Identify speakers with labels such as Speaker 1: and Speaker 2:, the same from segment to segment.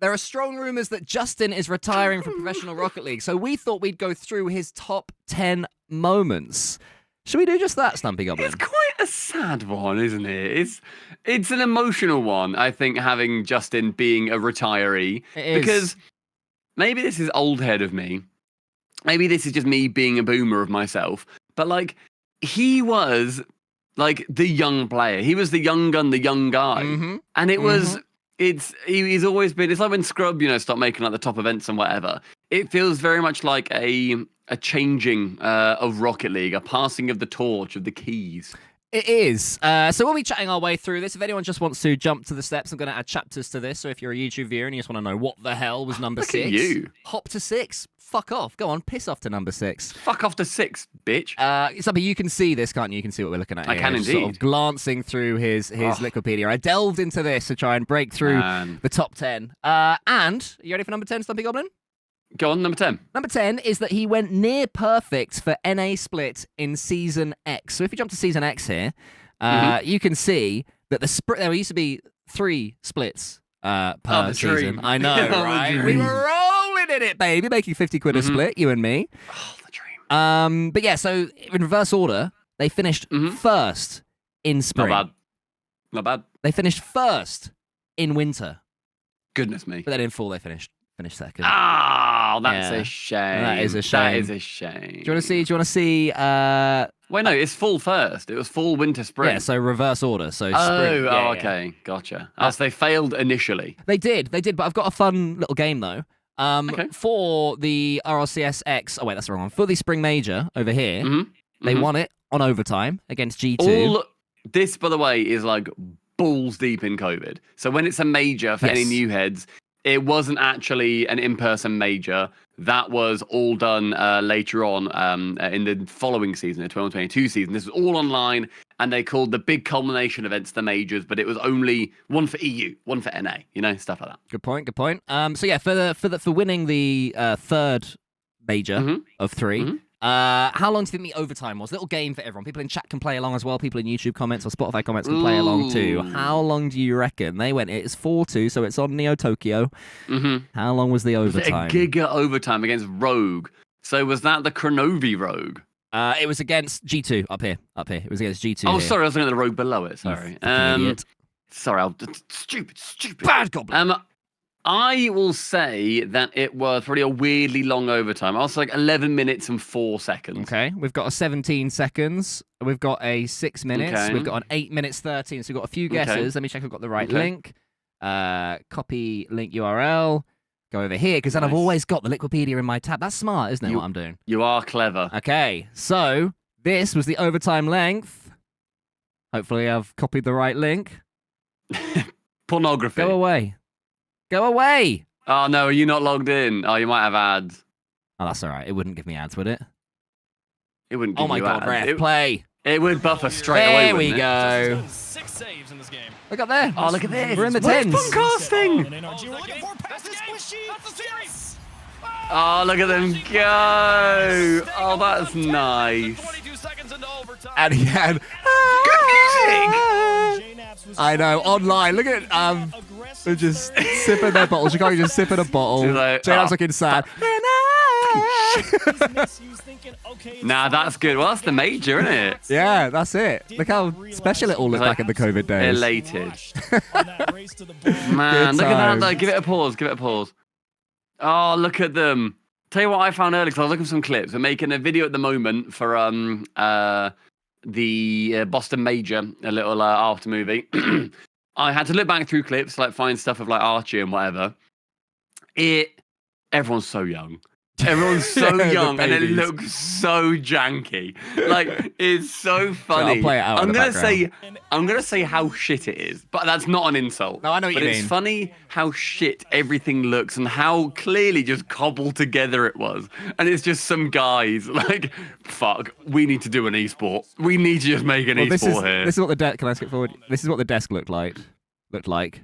Speaker 1: there are strong rumours that Justin is retiring from Professional Rocket League, so we thought we'd go through his top 10 moments. Should we do just that, Stumpy Goblin?
Speaker 2: It's quite a sad one, isn't it? It's an emotional one, I think, having Justin being a retiree.
Speaker 1: It is.
Speaker 2: Because maybe this is old head of me. Maybe this is just me being a boomer of myself. But, like, he was, like, the young player. He was the young gun, the young guy. And it was... He's always been... It's like when Scrub, stopped making, like, the top events and whatever. It feels very much like a changing of Rocket League, a passing of the torch, of the keys.
Speaker 1: It is. So we'll be chatting our way through this. If anyone just wants to jump to the steps, I'm going to add chapters to this. So if you're a YouTube viewer and you just want to know what the hell was number 6,
Speaker 2: at you.
Speaker 1: Hop to 6. Fuck off. Go on, piss off to number 6.
Speaker 2: Fuck off to 6, bitch.
Speaker 1: Something you can see this, can't you? You can see what we're looking at here.
Speaker 2: I can indeed.
Speaker 1: Sort of glancing through his Liquipedia. I delved into this to try and break through the top 10. And, are you ready for number 10, Stumpy Goblin?
Speaker 2: Go on, number 10. Number
Speaker 1: 10 is that he went near perfect for NA split in Season X. So if you jump to Season X here, you can see that there used to be 3 splits per season. I know, right? We were rolling in it, baby, making 50 quid a split, you and me.
Speaker 2: Oh, the dream.
Speaker 1: But yeah, so in reverse order, they finished first in spring.
Speaker 2: Not bad.
Speaker 1: They finished first in winter.
Speaker 2: Goodness me.
Speaker 1: But then in fall, they finished second.
Speaker 2: Oh, that's a shame.
Speaker 1: That is a shame.
Speaker 2: That is a shame.
Speaker 1: Do you want to see?
Speaker 2: Wait, no, it's fall first. It was fall, winter, spring.
Speaker 1: Yeah, so reverse order. So spring.
Speaker 2: Okay, gotcha. So they failed initially.
Speaker 1: They did, but I've got a fun little game though. For the RLCS X. Oh wait, that's the wrong one. For the spring major over here, they won it on overtime against G2.
Speaker 2: This, by the way, is like balls deep in COVID. So when it's a major for any new heads, it wasn't actually an in-person major. That was all done later on in the following season, the 2022 season. This was all online, and they called the big culmination events the majors, but it was only one for EU, one for NA, stuff like that.
Speaker 1: Good point. So yeah, for winning the third major of 3, how long do you think the overtime was? Little game for everyone. People in chat can play along as well. People in YouTube comments or Spotify comments can play along too. How long do you reckon? They went, it's 4-2, so it's on Neo Tokyo. How long was the overtime?
Speaker 2: Was it a giga overtime against Rogue? So was that the Kronovi Rogue?
Speaker 1: It was against G2 up here. It was against G2
Speaker 2: Oh, sorry, I was looking at the Rogue below it. Sorry.
Speaker 1: Idiot.
Speaker 2: Sorry, stupid.
Speaker 1: Bad Goblin.
Speaker 2: I will say that it was probably a weirdly long overtime. I was like 11 minutes and 4 seconds.
Speaker 1: Okay, we've got a 17 seconds. We've got a 6 minutes.
Speaker 2: Okay.
Speaker 1: We've got an 8 minutes 13. So we've got a few guesses. Let me check I've got the right link. Copy link URL. Go over here, because then I've always got the Liquipedia in my tab. That's smart, isn't it, what I'm doing?
Speaker 2: You are clever.
Speaker 1: Okay, so this was the overtime length. Hopefully I've copied the right link.
Speaker 2: Pornography.
Speaker 1: Go away.
Speaker 2: Oh, no, are you not logged in? Oh, you might have ads.
Speaker 1: Oh, that's all right. It wouldn't give me ads, would it?
Speaker 2: It wouldn't give
Speaker 1: you ads. Oh, my God, ref, play.
Speaker 2: It would buffer straight away,
Speaker 1: There we go.
Speaker 3: 6 saves in this game.
Speaker 1: Look up there.
Speaker 2: Oh, look at this.
Speaker 1: We're in the tens.
Speaker 2: Podcasting. Oh, look at them go. Oh, that's nice.
Speaker 3: 22 seconds into overtime.
Speaker 1: And he had
Speaker 2: good music.
Speaker 1: I know, online. Look at they're just sipping their bottles. You can't just sip in a bottle.
Speaker 2: Like,
Speaker 1: J-Lab's looking sad.
Speaker 2: Nah, that's good. Well, that's the major, isn't it?
Speaker 1: Yeah, that's it. Look how special it all looked back in the COVID days.
Speaker 2: Elated. Man, look at that. Though. Give it a pause. Oh, look at them. Tell you what I found earlier, because I was looking at some clips. We're making a video at the moment for the Boston Major, a little after movie. I had to look back through clips, like find stuff of like Archie and whatever. Everyone's so young. Everyone's so young, and it looks so janky. Like, it's so funny.
Speaker 1: I'll play it out.
Speaker 2: I'm gonna say how shit it is, but that's not an insult.
Speaker 1: No, I know what you mean.
Speaker 2: But it's funny how shit everything looks and how clearly just cobbled together it was. And it's just some guys like, fuck, we need to do an esport. We need to just make an esport here.
Speaker 1: This is what the desk. Can I skip forward? This is what the desk looked like.
Speaker 2: Okay,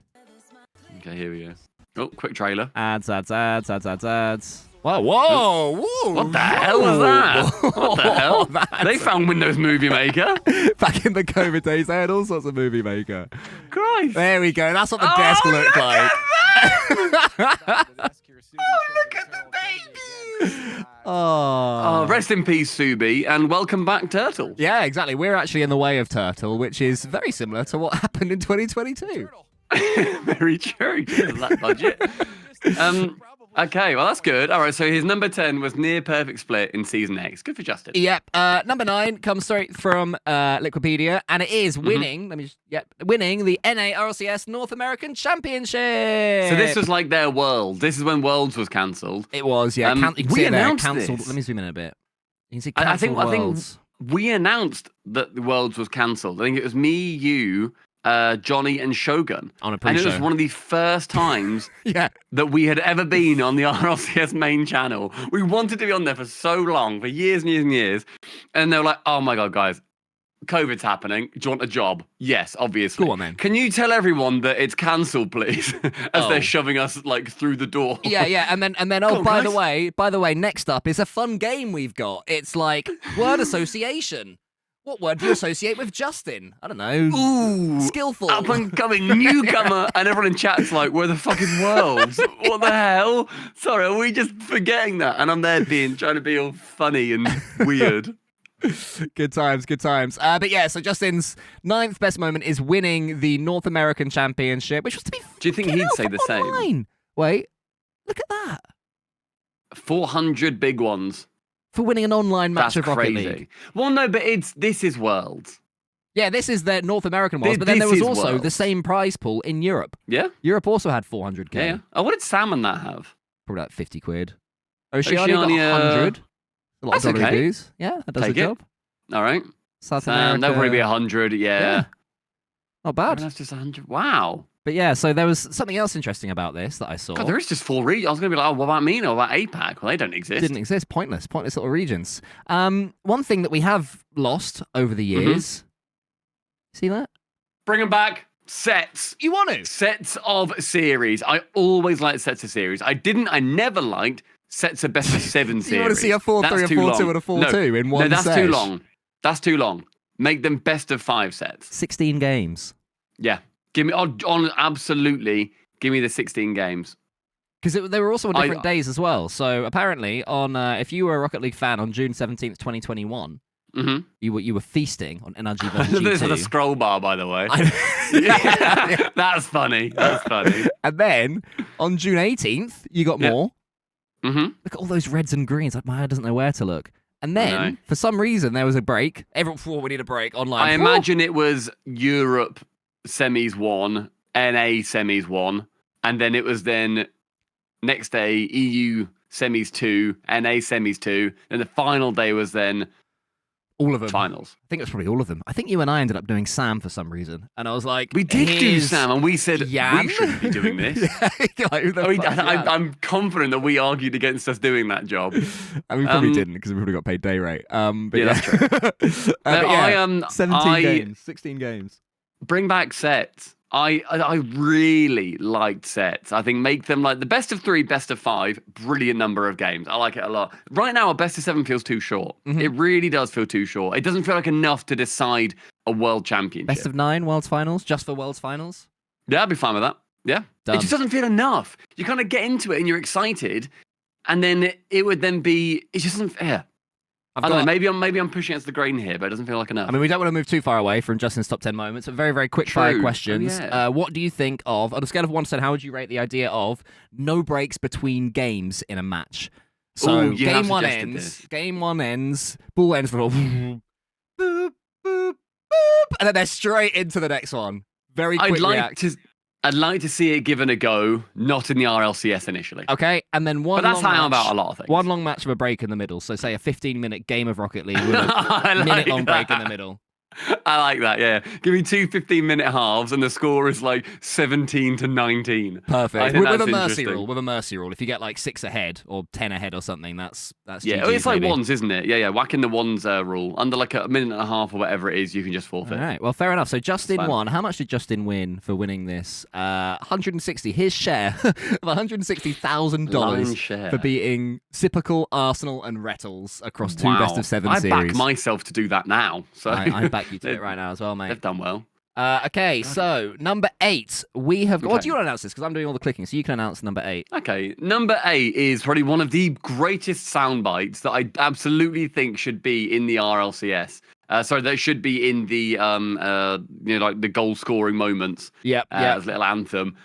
Speaker 2: here we go. Oh, quick trailer.
Speaker 1: Ads. Whoa!
Speaker 2: What the hell was that? What the hell? They found Windows Movie Maker.
Speaker 1: Back in the COVID days, they had all sorts of Movie Maker.
Speaker 2: Christ.
Speaker 1: There we go. That's what the desk looked like.
Speaker 2: look at the babies!
Speaker 1: Oh.
Speaker 2: Rest in peace, Subi, and welcome back, Turtle.
Speaker 1: Yeah, exactly. We're actually in the way of Turtle, which is very similar to what happened in 2022.
Speaker 2: Very true. Given that budget. Okay, well, that's good. All right, so his number 10 was near perfect split in Season X. Good for Justin.
Speaker 1: Yep. Number 9 comes straight from Liquipedia, and it is winning. Winning the NA RLCS North American Championship.
Speaker 2: So this was like their World. This is when Worlds was cancelled.
Speaker 1: It was, yeah. You can
Speaker 2: we
Speaker 1: see it there,
Speaker 2: announced
Speaker 1: cancelled.
Speaker 2: this.
Speaker 1: Let me zoom in a bit. You can see
Speaker 2: I
Speaker 1: cancelled
Speaker 2: think
Speaker 1: Worlds.
Speaker 2: we announced that the Worlds was cancelled. I think it was me, you, Johnny, and Shogun.
Speaker 1: On a
Speaker 2: And
Speaker 1: pre-show.
Speaker 2: it was one of the first times
Speaker 1: Yeah.
Speaker 2: that we had ever been on the RLCS main channel. We wanted to be on there for so long, for years and years and years. And they were like, oh my God, guys, COVID's happening. Do you want a job? Yes, obviously.
Speaker 1: Go on, then.
Speaker 2: Can you tell everyone that it's cancelled, please? As they're shoving us like through the door.
Speaker 1: Yeah, and then
Speaker 2: on,
Speaker 1: by
Speaker 2: guys.
Speaker 1: the way, next up is a fun game we've got. It's like word association. What word do you associate with Justin? I don't know.
Speaker 2: Ooh,
Speaker 1: Skillful.
Speaker 2: up and coming newcomer. And everyone in chat's like, where the fuck is Worlds? What the hell? Sorry, are we just forgetting that? And I'm there trying to be all funny and weird.
Speaker 1: Good times. But yeah, so Justin's 9th best moment is winning the North American Championship, which was to be.
Speaker 2: Do you think he'd say the same?
Speaker 1: Online. Wait, look at that.
Speaker 2: 400 big ones.
Speaker 1: For winning an online match
Speaker 2: That's
Speaker 1: of Rocket
Speaker 2: crazy.
Speaker 1: League.
Speaker 2: Well, no, but this is Worlds.
Speaker 1: Yeah, this is the North American ones, but then there
Speaker 2: This
Speaker 1: was
Speaker 2: is
Speaker 1: also
Speaker 2: Worlds.
Speaker 1: the same prize pool in Europe.
Speaker 2: Yeah?
Speaker 1: Europe also had 400k.
Speaker 2: Yeah. Oh, what did Sam and that have?
Speaker 1: Probably like 50 quid. Oceania got
Speaker 2: Oceania,
Speaker 1: 100. A lot
Speaker 2: that's
Speaker 1: of
Speaker 2: okay.
Speaker 1: dues. Yeah, that does
Speaker 2: Take
Speaker 1: the
Speaker 2: it.
Speaker 1: job.
Speaker 2: All right.
Speaker 1: South
Speaker 2: Sam,
Speaker 1: America.
Speaker 2: that'll probably be 100. Yeah.
Speaker 1: Not bad.
Speaker 2: That's just 100. Wow.
Speaker 1: But yeah, so there was something else interesting about this that I saw.
Speaker 2: God, there is just 4 regions. I was going to be like, oh, what about MENA? What about APAC? Well, they don't exist.
Speaker 1: Didn't exist. Pointless little regions. One thing that we have lost over the years. See that?
Speaker 2: Bring them back. Sets.
Speaker 1: You want to?
Speaker 2: Sets of series. I always liked sets of series. I never liked sets of best of 7 series.
Speaker 1: You want to see a 4-3,
Speaker 2: That's
Speaker 1: a
Speaker 2: too
Speaker 1: 4-2,
Speaker 2: long.
Speaker 1: and a 4-2 in one
Speaker 2: No, that's
Speaker 1: stage?
Speaker 2: too long. That's too long. Make them best of 5 sets.
Speaker 1: 16 games.
Speaker 2: Yeah. Give me absolutely give me the 16 games.
Speaker 1: Because they were also on different days as well. So apparently, on if you were a Rocket League fan on June 17th, 2021, you were feasting on NRG version
Speaker 2: This
Speaker 1: G2.
Speaker 2: is a scroll bar, by the way. Yeah, that's funny. That's funny.
Speaker 1: And then on June 18th, you got more. Look at all those reds and greens. Like, my eye doesn't know where to look. And then, for some reason, there was a break. Everyone thought we need a break online.
Speaker 2: I imagine it was Europe semis 1, NA semis 1, and then it was next day EU semis 2, NA semis 2, and the final day was then
Speaker 1: all of them.
Speaker 2: Finals.
Speaker 1: I think it was probably all of them. I think you and I ended up doing Sam for some reason. And I was like,
Speaker 2: we did do
Speaker 1: "Here's
Speaker 2: Sam, and we said
Speaker 1: Jan."
Speaker 2: we shouldn't be doing this.
Speaker 1: Like, who the fuck's Jan?
Speaker 2: I'm confident that we argued against us doing that job.
Speaker 1: And we probably didn't because we probably got paid day rate. But yeah,
Speaker 2: that's true.
Speaker 1: but yeah, 17
Speaker 2: I-
Speaker 1: games, 16 games.
Speaker 2: Bring back sets. I really liked sets. I think make them like the best of 3, best of 5. Brilliant number of games. I like it a lot. Right now, a best of 7 feels too short. It really does feel too short. It doesn't feel like enough to decide a world championship.
Speaker 1: Best of 9 World's Finals, just for World's Finals.
Speaker 2: Yeah, I'd be fine with that. Yeah.
Speaker 1: Done.
Speaker 2: It just doesn't feel enough. You kind of get into it and you're excited, and then it would then be. It just doesn't. Yeah. I don't know. Maybe I'm pushing against the grain here, but it doesn't feel like enough.
Speaker 1: I mean, we don't want to move too far away from Justin's top 10 moments. But very, very quick fire
Speaker 2: True.
Speaker 1: questions.
Speaker 2: Oh, yeah.
Speaker 1: What do you think of, on a scale of 1 to 10, how would you rate the idea of no breaks between games in a match? So
Speaker 2: Ooh, you have
Speaker 1: game one
Speaker 2: suggested
Speaker 1: ends,
Speaker 2: this.
Speaker 1: ball ends, little boop, boop, boop, and then they're straight into the next one. Very quick react.
Speaker 2: I'd like to see it given a go, not in the RLCS initially.
Speaker 1: Okay, and then one.
Speaker 2: But that's
Speaker 1: long
Speaker 2: how I'm
Speaker 1: match,
Speaker 2: about a lot of things.
Speaker 1: One long match with a break in the middle. So say a 15-minute game of Rocket League with
Speaker 2: I
Speaker 1: a
Speaker 2: like
Speaker 1: minute-long break in
Speaker 2: that.
Speaker 1: the middle.
Speaker 2: I like that, yeah. Give me 2 15-minute halves and the score is like 17-19.
Speaker 1: Perfect.
Speaker 2: I think
Speaker 1: With a
Speaker 2: that's
Speaker 1: mercy
Speaker 2: interesting.
Speaker 1: rule. With a mercy rule. If you get like 6 ahead or 10 ahead or something, that's
Speaker 2: Yeah,
Speaker 1: GG's,
Speaker 2: it's like
Speaker 1: maybe.
Speaker 2: ones, isn't it? Yeah. Whacking the ones rule. Under like a minute and a half or whatever it is, you can just forfeit.
Speaker 1: All right. Well, fair enough. So Justin
Speaker 2: fine.
Speaker 1: won. How much did Justin win for winning this? 160. His share of
Speaker 2: Line
Speaker 1: $160,000
Speaker 2: share.
Speaker 1: for beating Sipical, Arsenal, and Rettles across 2
Speaker 2: Wow.
Speaker 1: best of 7
Speaker 2: I
Speaker 1: series.
Speaker 2: back myself to do that now. So
Speaker 1: I back you to it right now as well, mate.
Speaker 2: They've done well.
Speaker 1: Okay, so number 8, we have. What do you want to announce this? Because I'm doing all the clicking, so you can announce number 8.
Speaker 2: Okay, number 8 is probably one of the greatest sound bites that I absolutely think should be in the RLCS. Sorry, that should be in the like the goal scoring moments.
Speaker 1: Yep.
Speaker 2: As a little anthem.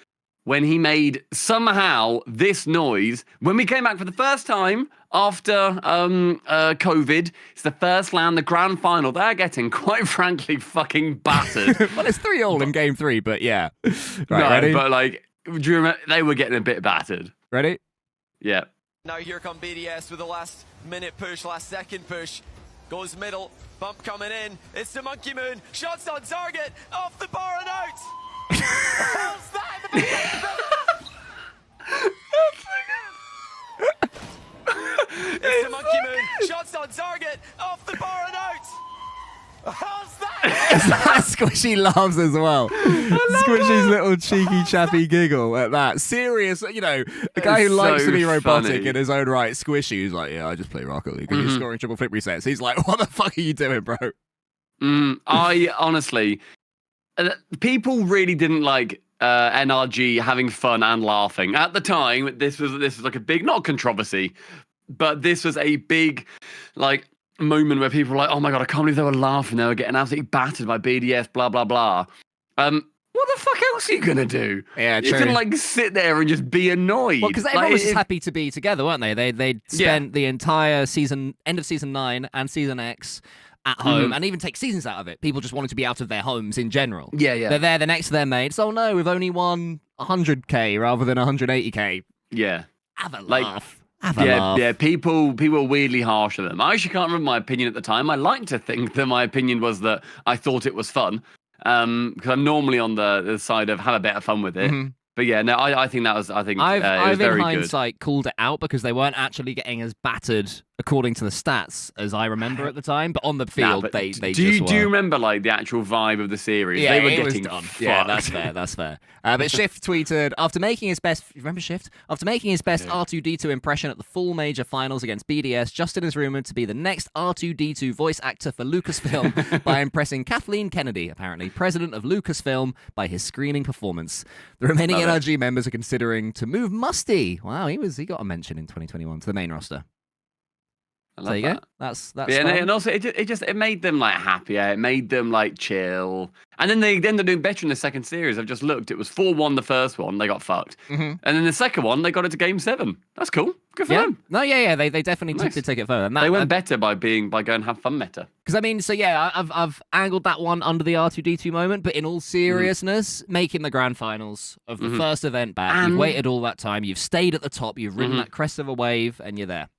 Speaker 2: When he made somehow this noise when we came back for the first time after COVID. It's the first LAN, the grand final. They're getting, quite frankly, fucking battered.
Speaker 1: Well, it's 3-3 in game 3, but yeah. Right,
Speaker 2: no,
Speaker 1: ready?
Speaker 2: but like, do you remember? They were getting a bit battered.
Speaker 1: Ready?
Speaker 2: Yeah.
Speaker 3: Now here come BDS with the last minute push, last second push. Goes middle, bump coming in. It's the Monkey Moon. Shots on target, off the bar and out. How's that in the It's the Monkey Moon. Shots on target, off the bar and out. How's that?
Speaker 1: Squishy laughs as well. Squishy's little cheeky chappy giggle at that. Serious, a guy who likes to be robotic in his own right. Squishy, who's like, yeah, I just play Rocket League. You're scoring triple flip resets. He's like, what the fuck are you doing, bro?
Speaker 2: I honestly, people really didn't like NRG having fun and laughing. At the time, this was like a big, not controversy, but this was a big, like, moment where people were like, oh my god, I can't believe they were laughing. They were getting absolutely battered by BDS, blah, blah, blah. What the fuck else are you going to do?
Speaker 1: Yeah,
Speaker 2: you
Speaker 1: true.
Speaker 2: can, like, sit there and just be annoyed.
Speaker 1: Well, because everyone was just happy to be together, weren't they? They spent the entire season, end of Season 9 and Season X at home, and even take seasons out of it. People just wanted to be out of their homes in general.
Speaker 2: Yeah.
Speaker 1: They're there, they're next to their mates. Oh no, we've only won 100k rather than 180k.
Speaker 2: Yeah.
Speaker 1: Have a
Speaker 2: Like,
Speaker 1: laugh. Have a laugh.
Speaker 2: Yeah, people were weirdly harsh on them. I actually can't remember my opinion at the time. I like to think that my opinion was that I thought it was fun. Because I'm normally on the side of have a bit of fun with it. But yeah, no, I think that was, it was
Speaker 1: I've
Speaker 2: very
Speaker 1: in
Speaker 2: good.
Speaker 1: hindsight called it out because they weren't actually getting as battered according to the stats as I remember at the time, but on the field
Speaker 2: but
Speaker 1: they
Speaker 2: do
Speaker 1: just were.
Speaker 2: you remember like the actual vibe of the series?
Speaker 1: Yeah,
Speaker 2: they were
Speaker 1: it was
Speaker 2: getting
Speaker 1: done.
Speaker 2: fucked.
Speaker 1: Yeah, that's fair. But Shift tweeted, after making his best, remember Shift? After making his best R2-D2 impression at the full major finals against BDS, Justin is rumored to be the next R2-D2 voice actor for Lucasfilm by impressing Kathleen Kennedy, apparently president of Lucasfilm, by his screaming performance. The remaining NRG members are considering to move Musty. Wow, he got a mention in 2021 to the main roster. There you go. That's
Speaker 2: yeah,
Speaker 1: fun.
Speaker 2: and also it made them like happier. It made them like chill. And then they're doing better in the second series. I've just looked. It was 4-1 the first one. They got fucked. And then the second one, they got it to game 7. That's cool. Good for them.
Speaker 1: No, yeah. They definitely did take it further. And
Speaker 2: they went better by going and have fun meta.
Speaker 1: Because I mean, so yeah, I've angled that one under the R2-D2 moment, but in all seriousness, making the grand finals of the first event back, you've waited all that time, you've stayed at the top, you've ridden that crest of a wave, and you're there.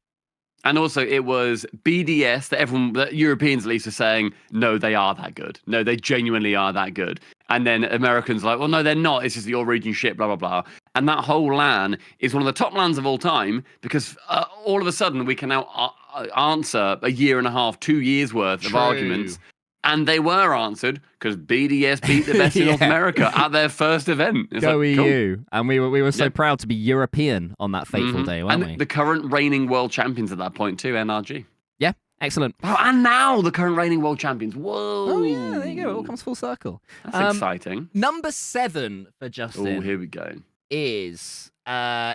Speaker 2: And also, it was BDS that Europeans at least are saying, no, they are that good. No, they genuinely are that good. And then Americans are like, well, no, they're not. It's just your region shit, blah, blah, blah. And that whole LAN is one of the top LANs of all time because all of a sudden we can now answer a year and a half, 2 years worth of arguments. And they were answered because BDS beat the best in North America at their first event. It's
Speaker 1: Go
Speaker 2: like,
Speaker 1: EU.
Speaker 2: Cool.
Speaker 1: And we were so proud to be European on that fateful day, weren't we?
Speaker 2: The current reigning world champions at that point too, NRG.
Speaker 1: Yeah, excellent.
Speaker 2: Oh, and now the current reigning world champions. Whoa.
Speaker 1: Oh, yeah, there you go. It all comes full circle.
Speaker 2: That's exciting.
Speaker 1: Number 7 for Justin.
Speaker 2: Oh, here we go.
Speaker 1: Is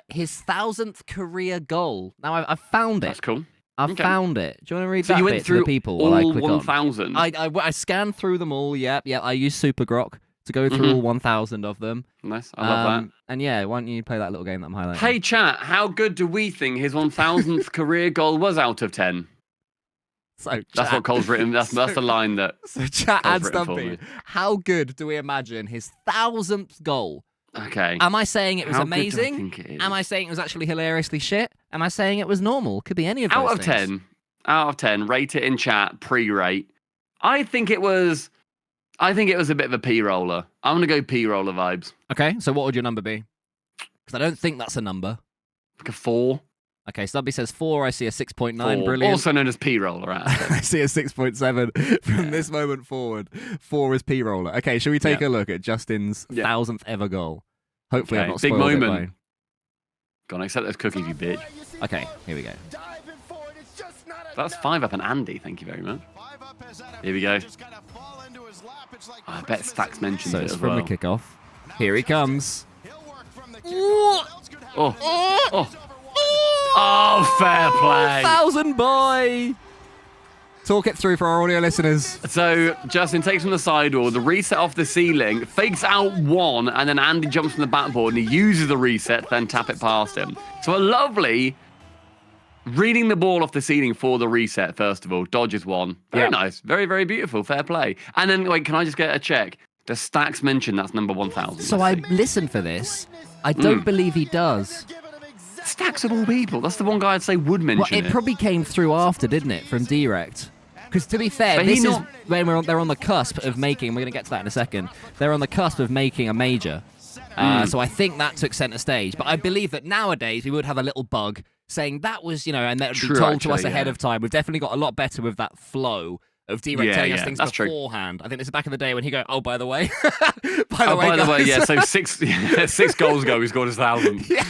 Speaker 1: his 1000th career goal. Now, I've found it.
Speaker 2: That's cool.
Speaker 1: I've found it. Do you want to read
Speaker 2: so
Speaker 1: that
Speaker 2: you went
Speaker 1: bit
Speaker 2: through
Speaker 1: to the people
Speaker 2: all
Speaker 1: while I click
Speaker 2: 1,000?
Speaker 1: I scanned through them all, yeah. I used Super Grok to go through all 1,000 of them.
Speaker 2: Nice, I love that.
Speaker 1: And yeah, why don't you play that little game that I'm highlighting?
Speaker 2: Hey, chat, how good do we think his 1,000th career goal was out of 10?
Speaker 1: So
Speaker 2: that's what Cole's written. That's the line that.
Speaker 1: So chat
Speaker 2: Cole's
Speaker 1: and
Speaker 2: written for
Speaker 1: Stumpy,
Speaker 2: me.
Speaker 1: how good do we imagine his 1000th goal?
Speaker 2: Okay.
Speaker 1: Am I saying it was
Speaker 2: How good do I
Speaker 1: amazing?
Speaker 2: think it is?
Speaker 1: Am I saying it was actually hilariously shit? Am I saying it was normal? Could be any of those
Speaker 2: Out of
Speaker 1: things.
Speaker 2: 10. Out of 10. Rate it in chat. Pre-rate. I think it was a bit of a P-roller. I'm gonna go P-roller vibes.
Speaker 1: Okay, so what would your number be? Because I don't think that's a number.
Speaker 2: Like a 4.
Speaker 1: Okay, Stubby says 4. I see a 6.9.
Speaker 2: 4.
Speaker 1: Brilliant.
Speaker 2: Also known as P-roller. Out of 10.
Speaker 1: I see a 6.7 from this moment forward. 4 is P-roller. Okay, shall we take a look at Justin's 1000th ever goal? Hopefully I've not
Speaker 2: big
Speaker 1: spoiled
Speaker 2: moment.
Speaker 1: it by...
Speaker 2: Go on, accept those cookies, you bitch.
Speaker 1: Okay, here we go.
Speaker 2: That's 5 up and Andy. Thank you very much. Here we go. I bet Stacks mentioned
Speaker 1: So
Speaker 2: it
Speaker 1: it's
Speaker 2: as
Speaker 1: from
Speaker 2: well.
Speaker 1: the kickoff. Here he comes.
Speaker 2: Oh, fair play.
Speaker 1: 1,000 boy. Talk it through for our audio listeners.
Speaker 2: So Justin takes from the sidewall, the reset off the ceiling, fakes out one, and then Andy jumps from the backboard and he uses the reset, then tap it past him. So a lovely reading the ball off the ceiling for the reset, first of all. Dodges one. Very nice. Very, very beautiful. Fair play. And then, wait, can I just get a check? Does Stacks mention that's number 1,000?
Speaker 1: So I listened for this. I don't believe he does.
Speaker 2: Stacks of all people. That's the one guy I'd say would mention
Speaker 1: Well, it probably came through after, didn't it, from Direct? Because to be fair,
Speaker 2: But
Speaker 1: this is when they're on the cusp of making, we're going to get to that in a second, they're on the cusp of making a major. So I think that took centre stage. But I believe that nowadays we would have a little bug saying that was, and that would be told to us ahead of time. We've definitely got a lot better with that flow of Direct telling us things beforehand. I think this is back in the day when he go, oh, by the way. by the way,
Speaker 2: yeah, so six goals ago, he scored his 1,000th.
Speaker 1: Yeah,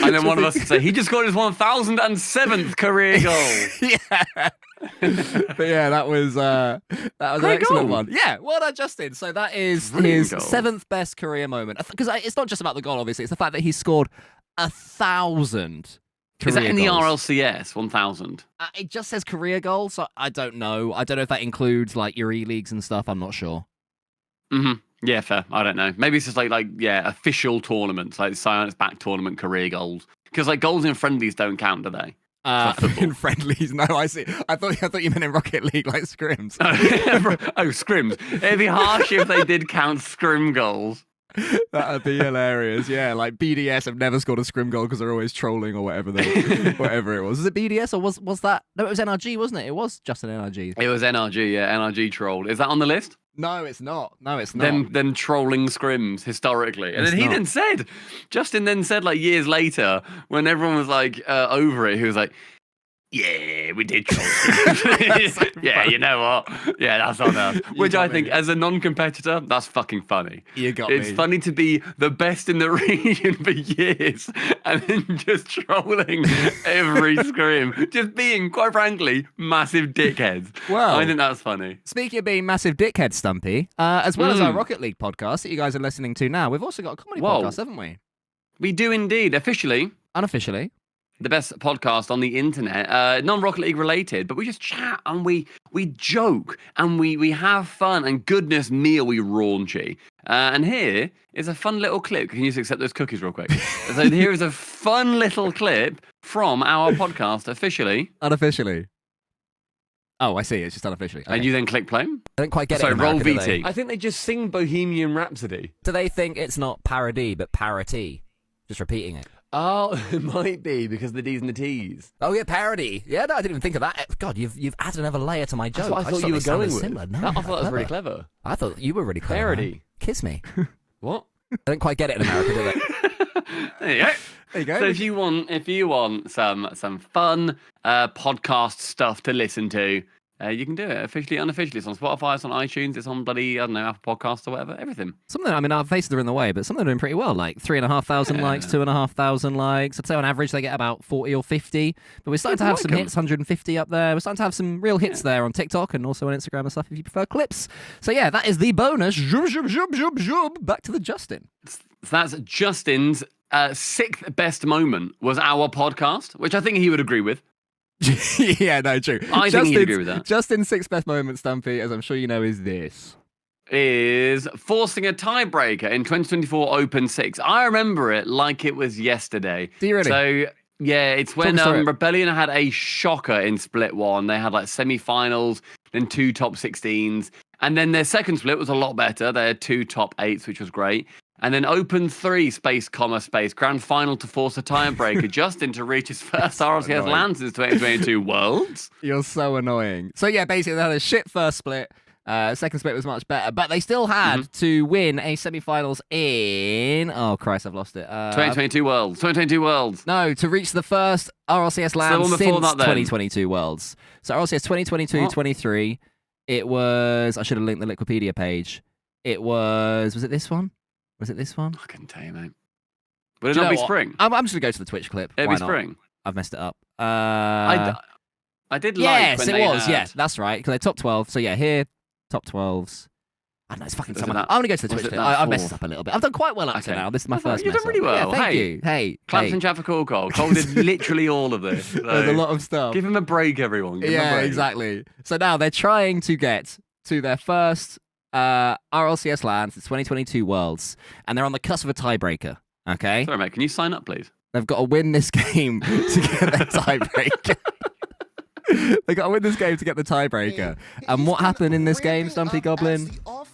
Speaker 2: And then one of us would say, he just scored his 1,007th career goal.
Speaker 1: Yeah. But yeah, that was an excellent one. Yeah, well done, Justin. So that is his 7th best career moment. Because it's not just about the goal, obviously. It's the fact that he scored 1,000
Speaker 2: Is that in the
Speaker 1: goals.
Speaker 2: RLCS 1,000?
Speaker 1: It just says career goal, so I don't know. I don't know if that includes like your E-leagues and stuff. I'm not sure.
Speaker 2: Yeah, fair. I don't know. Maybe it's just like official tournaments, like Science Back tournament career goals. Because like goals in friendlies don't count, do they?
Speaker 1: In friendlies, no, I see. I thought you meant in Rocket League, like scrims.
Speaker 2: Oh, scrims. It'd be harsh if they did count scrim goals.
Speaker 1: That'd be hilarious. Yeah, like BDS have never scored a scrim goal because they're always trolling or whatever whatever it was. Was it BDS or was that? No, it was NRG, wasn't it? It was just an NRG.
Speaker 2: It was NRG, yeah, NRG trolled. Is that on the list?
Speaker 1: No, it's not. No, it's not.
Speaker 2: Them trolling scrims historically. And then Justin then said like years later, when everyone was like over it, he was like, yeah, we did troll scrims. Yeah, you know what? Yeah, that's on us. Which I think, as a non-competitor, that's fucking funny. It's funny to be the best in the region for years and then just trolling every scrim. Just being, quite frankly, massive dickheads.
Speaker 1: Well,
Speaker 2: I think that's funny.
Speaker 1: Speaking of being massive dickheads, Stumpy, as well as our Rocket League podcast that you guys are listening to now, we've also got a comedy podcast, haven't we?
Speaker 2: We do indeed, officially.
Speaker 1: Unofficially.
Speaker 2: The best podcast on the internet, non-Rocket League related, but we just chat and we joke and we have fun and goodness me are we raunchy. And here is a fun little clip. Can you just accept those cookies real quick? So here is a fun little clip from our podcast, officially.
Speaker 1: Unofficially. Oh, I see. It's just unofficially. Okay.
Speaker 2: And you then click play.
Speaker 1: I don't quite get it.
Speaker 2: Sorry, roll
Speaker 1: America,
Speaker 2: VT. I think they just sing Bohemian Rhapsody.
Speaker 1: Do they think it's not parody, but parity? Just repeating it.
Speaker 2: Oh, it might be because the D's and the T's.
Speaker 1: Oh yeah, parody. Yeah, no, I didn't even think of that. God, you've added another layer to my joke.
Speaker 2: That's what I thought you were going with.
Speaker 1: No,
Speaker 2: I thought that was really clever.
Speaker 1: I thought you were really clever.
Speaker 2: Parody.
Speaker 1: Man. Kiss me.
Speaker 2: What?
Speaker 1: I don't quite get it in America, do they?
Speaker 2: There you go.
Speaker 1: There you go.
Speaker 2: So if you want some fun podcast stuff to listen to, you can do it officially, unofficially. It's on Spotify, it's on iTunes, it's on bloody, I don't know, Apple Podcasts or whatever, everything.
Speaker 1: Something, I mean, our faces are in the way, but some of them are doing pretty well, like 3,500 likes, 2,500 likes. I'd say on average they get about 40 or 50, but we're starting to have some hits, 150 up there. We're starting to have some real hits there on TikTok and also on Instagram and stuff if you prefer clips. So yeah, that is the bonus. Zoom, zoom, zoom, zoom, zoom. Back to the Justin.
Speaker 2: So that's Justin's 6th best moment was our podcast, which I think he would agree with.
Speaker 1: Yeah, no, true.
Speaker 2: I think he'd agree with that.
Speaker 1: Justin's 6th best moment, Stumpy, as I'm sure you know, is this.
Speaker 2: Is forcing a tiebreaker in 2024 Open 6. I remember it like it was yesterday.
Speaker 1: Do you really?
Speaker 2: So, yeah, it's when Rebellion had a shocker in Split 1. They had like semi-finals, then 2 top 16s. And then their second split was a lot better. They had 2 top 8s, which was great. And then Open 3, space, grand final to force a tiebreaker. Justin to reach his first RLCS land since 2022 Worlds.
Speaker 1: You're so annoying. So yeah, basically they had a shit first split. Second split was much better, but they still had to win a semi-finals in... Oh, Christ, I've lost it.
Speaker 2: 2022 Worlds. 2022 Worlds.
Speaker 1: No, to reach the first RLCS land since 2022 Worlds. So RLCS 2022-23, it was... I should have linked the Liquipedia page. It was... Was it this one? Was it this one?
Speaker 2: I couldn't tell you, mate. Would it not be spring?
Speaker 1: I'm just going to go to the Twitch clip.
Speaker 2: It'd be spring.
Speaker 1: I've messed it up.
Speaker 2: I did like
Speaker 1: yes,
Speaker 2: when
Speaker 1: it
Speaker 2: they
Speaker 1: was.
Speaker 2: had...
Speaker 1: Yeah, that's right. Because they're top 12. So yeah, here, top 12s. I don't know, it's fucking
Speaker 2: Was it
Speaker 1: someone.
Speaker 2: that-
Speaker 1: I'm going to go to the
Speaker 2: was
Speaker 1: Twitch
Speaker 2: it
Speaker 1: clip.
Speaker 2: that
Speaker 1: I messed
Speaker 2: fourth?
Speaker 1: up a little bit. I've done quite well up to now. This is my first
Speaker 2: You've done
Speaker 1: mess
Speaker 2: really
Speaker 1: up.
Speaker 2: well.
Speaker 1: Yeah, thank
Speaker 2: Hey.
Speaker 1: you. Hey.
Speaker 2: Claps and chat for Cole. Cole did literally all of this. So
Speaker 1: There's a lot of stuff.
Speaker 2: give him a break, everyone. Give him a
Speaker 1: Yeah,
Speaker 2: break.
Speaker 1: exactly. So now they're trying to get to their first RLCS lands, the 2022 Worlds, and they're on the cusp of a tiebreaker. Okay?
Speaker 2: Sorry, mate. Can you sign up, please?
Speaker 1: They've got to win this game to get their tiebreaker. They got to win this game to get the tiebreaker. And what happened in this game, Stumpy Goblin?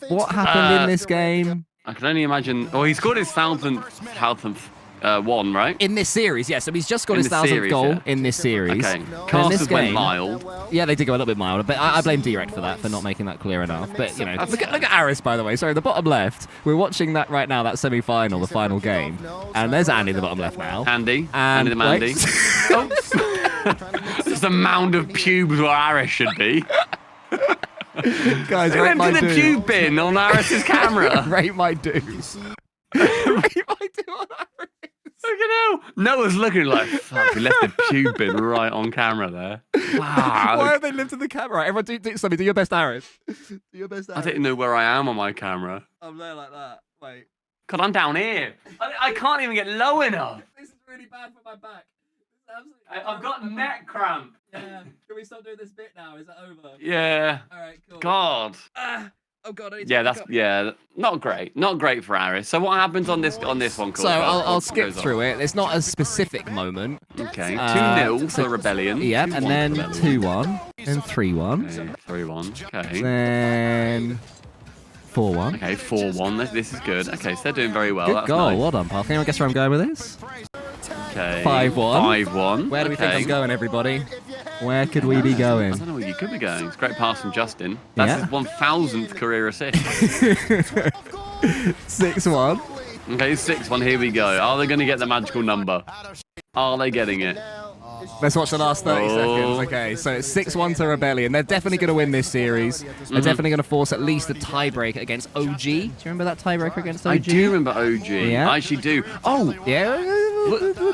Speaker 1: What happened in this game?
Speaker 2: I can only imagine. Oh, he scored his thousandth one, right?
Speaker 1: In this series, yeah. So he's just got
Speaker 2: In
Speaker 1: his
Speaker 2: the
Speaker 1: 1000th
Speaker 2: series,
Speaker 1: goal
Speaker 2: yeah.
Speaker 1: in this series.
Speaker 2: Okay.
Speaker 1: But in
Speaker 2: Casters
Speaker 1: this
Speaker 2: went
Speaker 1: game,
Speaker 2: mild.
Speaker 1: yeah, they did go a little bit mild, but I blame Direct for that, for not making that clear enough. But, you know, look at Aris, by the way. Sorry, the bottom left. We're watching that right now, that semi-final, the final game. And there's Andy in the bottom left now.
Speaker 2: Andy.
Speaker 1: And
Speaker 2: Andy the Mandy. Just a mound of pubes where Aris should be.
Speaker 1: Guys,
Speaker 2: They
Speaker 1: rate
Speaker 2: went
Speaker 1: my
Speaker 2: to the
Speaker 1: do.
Speaker 2: pube bin on Aris's camera.
Speaker 1: Rate my do. Rate my do on Aris.
Speaker 2: Look at him. Noah's looking like, fuck, we left the pube bin right on camera there. Wow.
Speaker 1: Why have they lifted the camera? Everyone, do something. Do your best, Aris. Do your best, Aris.
Speaker 2: I don't know where I am on my camera.
Speaker 1: I'm there like that. Wait.
Speaker 2: God, I'm down here. I can't even get low enough.
Speaker 1: This is really bad for my back.
Speaker 2: I've got neck cramp.
Speaker 1: Yeah. Can we stop doing this bit now? Is that over?
Speaker 2: Yeah.
Speaker 1: All right, cool.
Speaker 2: God.
Speaker 1: Oh God. I need to
Speaker 2: Yeah,
Speaker 1: pick
Speaker 2: that's
Speaker 1: up.
Speaker 2: not great. Not great for Aris. So what happens on this one? Cole?
Speaker 1: So I'll skip through it. It's not a specific moment.
Speaker 2: Okay. 2-0
Speaker 1: so-
Speaker 2: for Rebellion.
Speaker 1: Yep,
Speaker 2: 2-1
Speaker 1: and then
Speaker 2: for Rebellion.
Speaker 1: 2-1, and 3-1,
Speaker 2: Okay, 3-1. Okay.
Speaker 1: then 4-1.
Speaker 2: Okay, 4-1. This is good. Okay, so they're doing very well.
Speaker 1: Good
Speaker 2: That's
Speaker 1: goal.
Speaker 2: nice.
Speaker 1: Well done, pal. Can anyone guess where I'm going with this?
Speaker 2: Okay.
Speaker 1: 5-1.
Speaker 2: 5-1.
Speaker 1: Where do we think
Speaker 2: Okay.
Speaker 1: I'm going, everybody? Where could we be
Speaker 2: I
Speaker 1: going?
Speaker 2: don't know where you could be going. It's a great pass from Justin. That's
Speaker 1: Yeah.
Speaker 2: his 1000th career assist.
Speaker 1: 6-1.
Speaker 2: Okay, 6-1. Here we go. Are they going to get the magical number? Are they getting it?
Speaker 1: Let's watch the last 30 seconds. Okay, so it's 6-1 to Rebellion. They're definitely going to win this series. They're definitely going to force at least a tiebreaker against OG. Do you remember that tiebreaker against OG?
Speaker 2: I do remember OG.
Speaker 1: Yeah.
Speaker 2: I actually do. Oh,
Speaker 1: Yeah.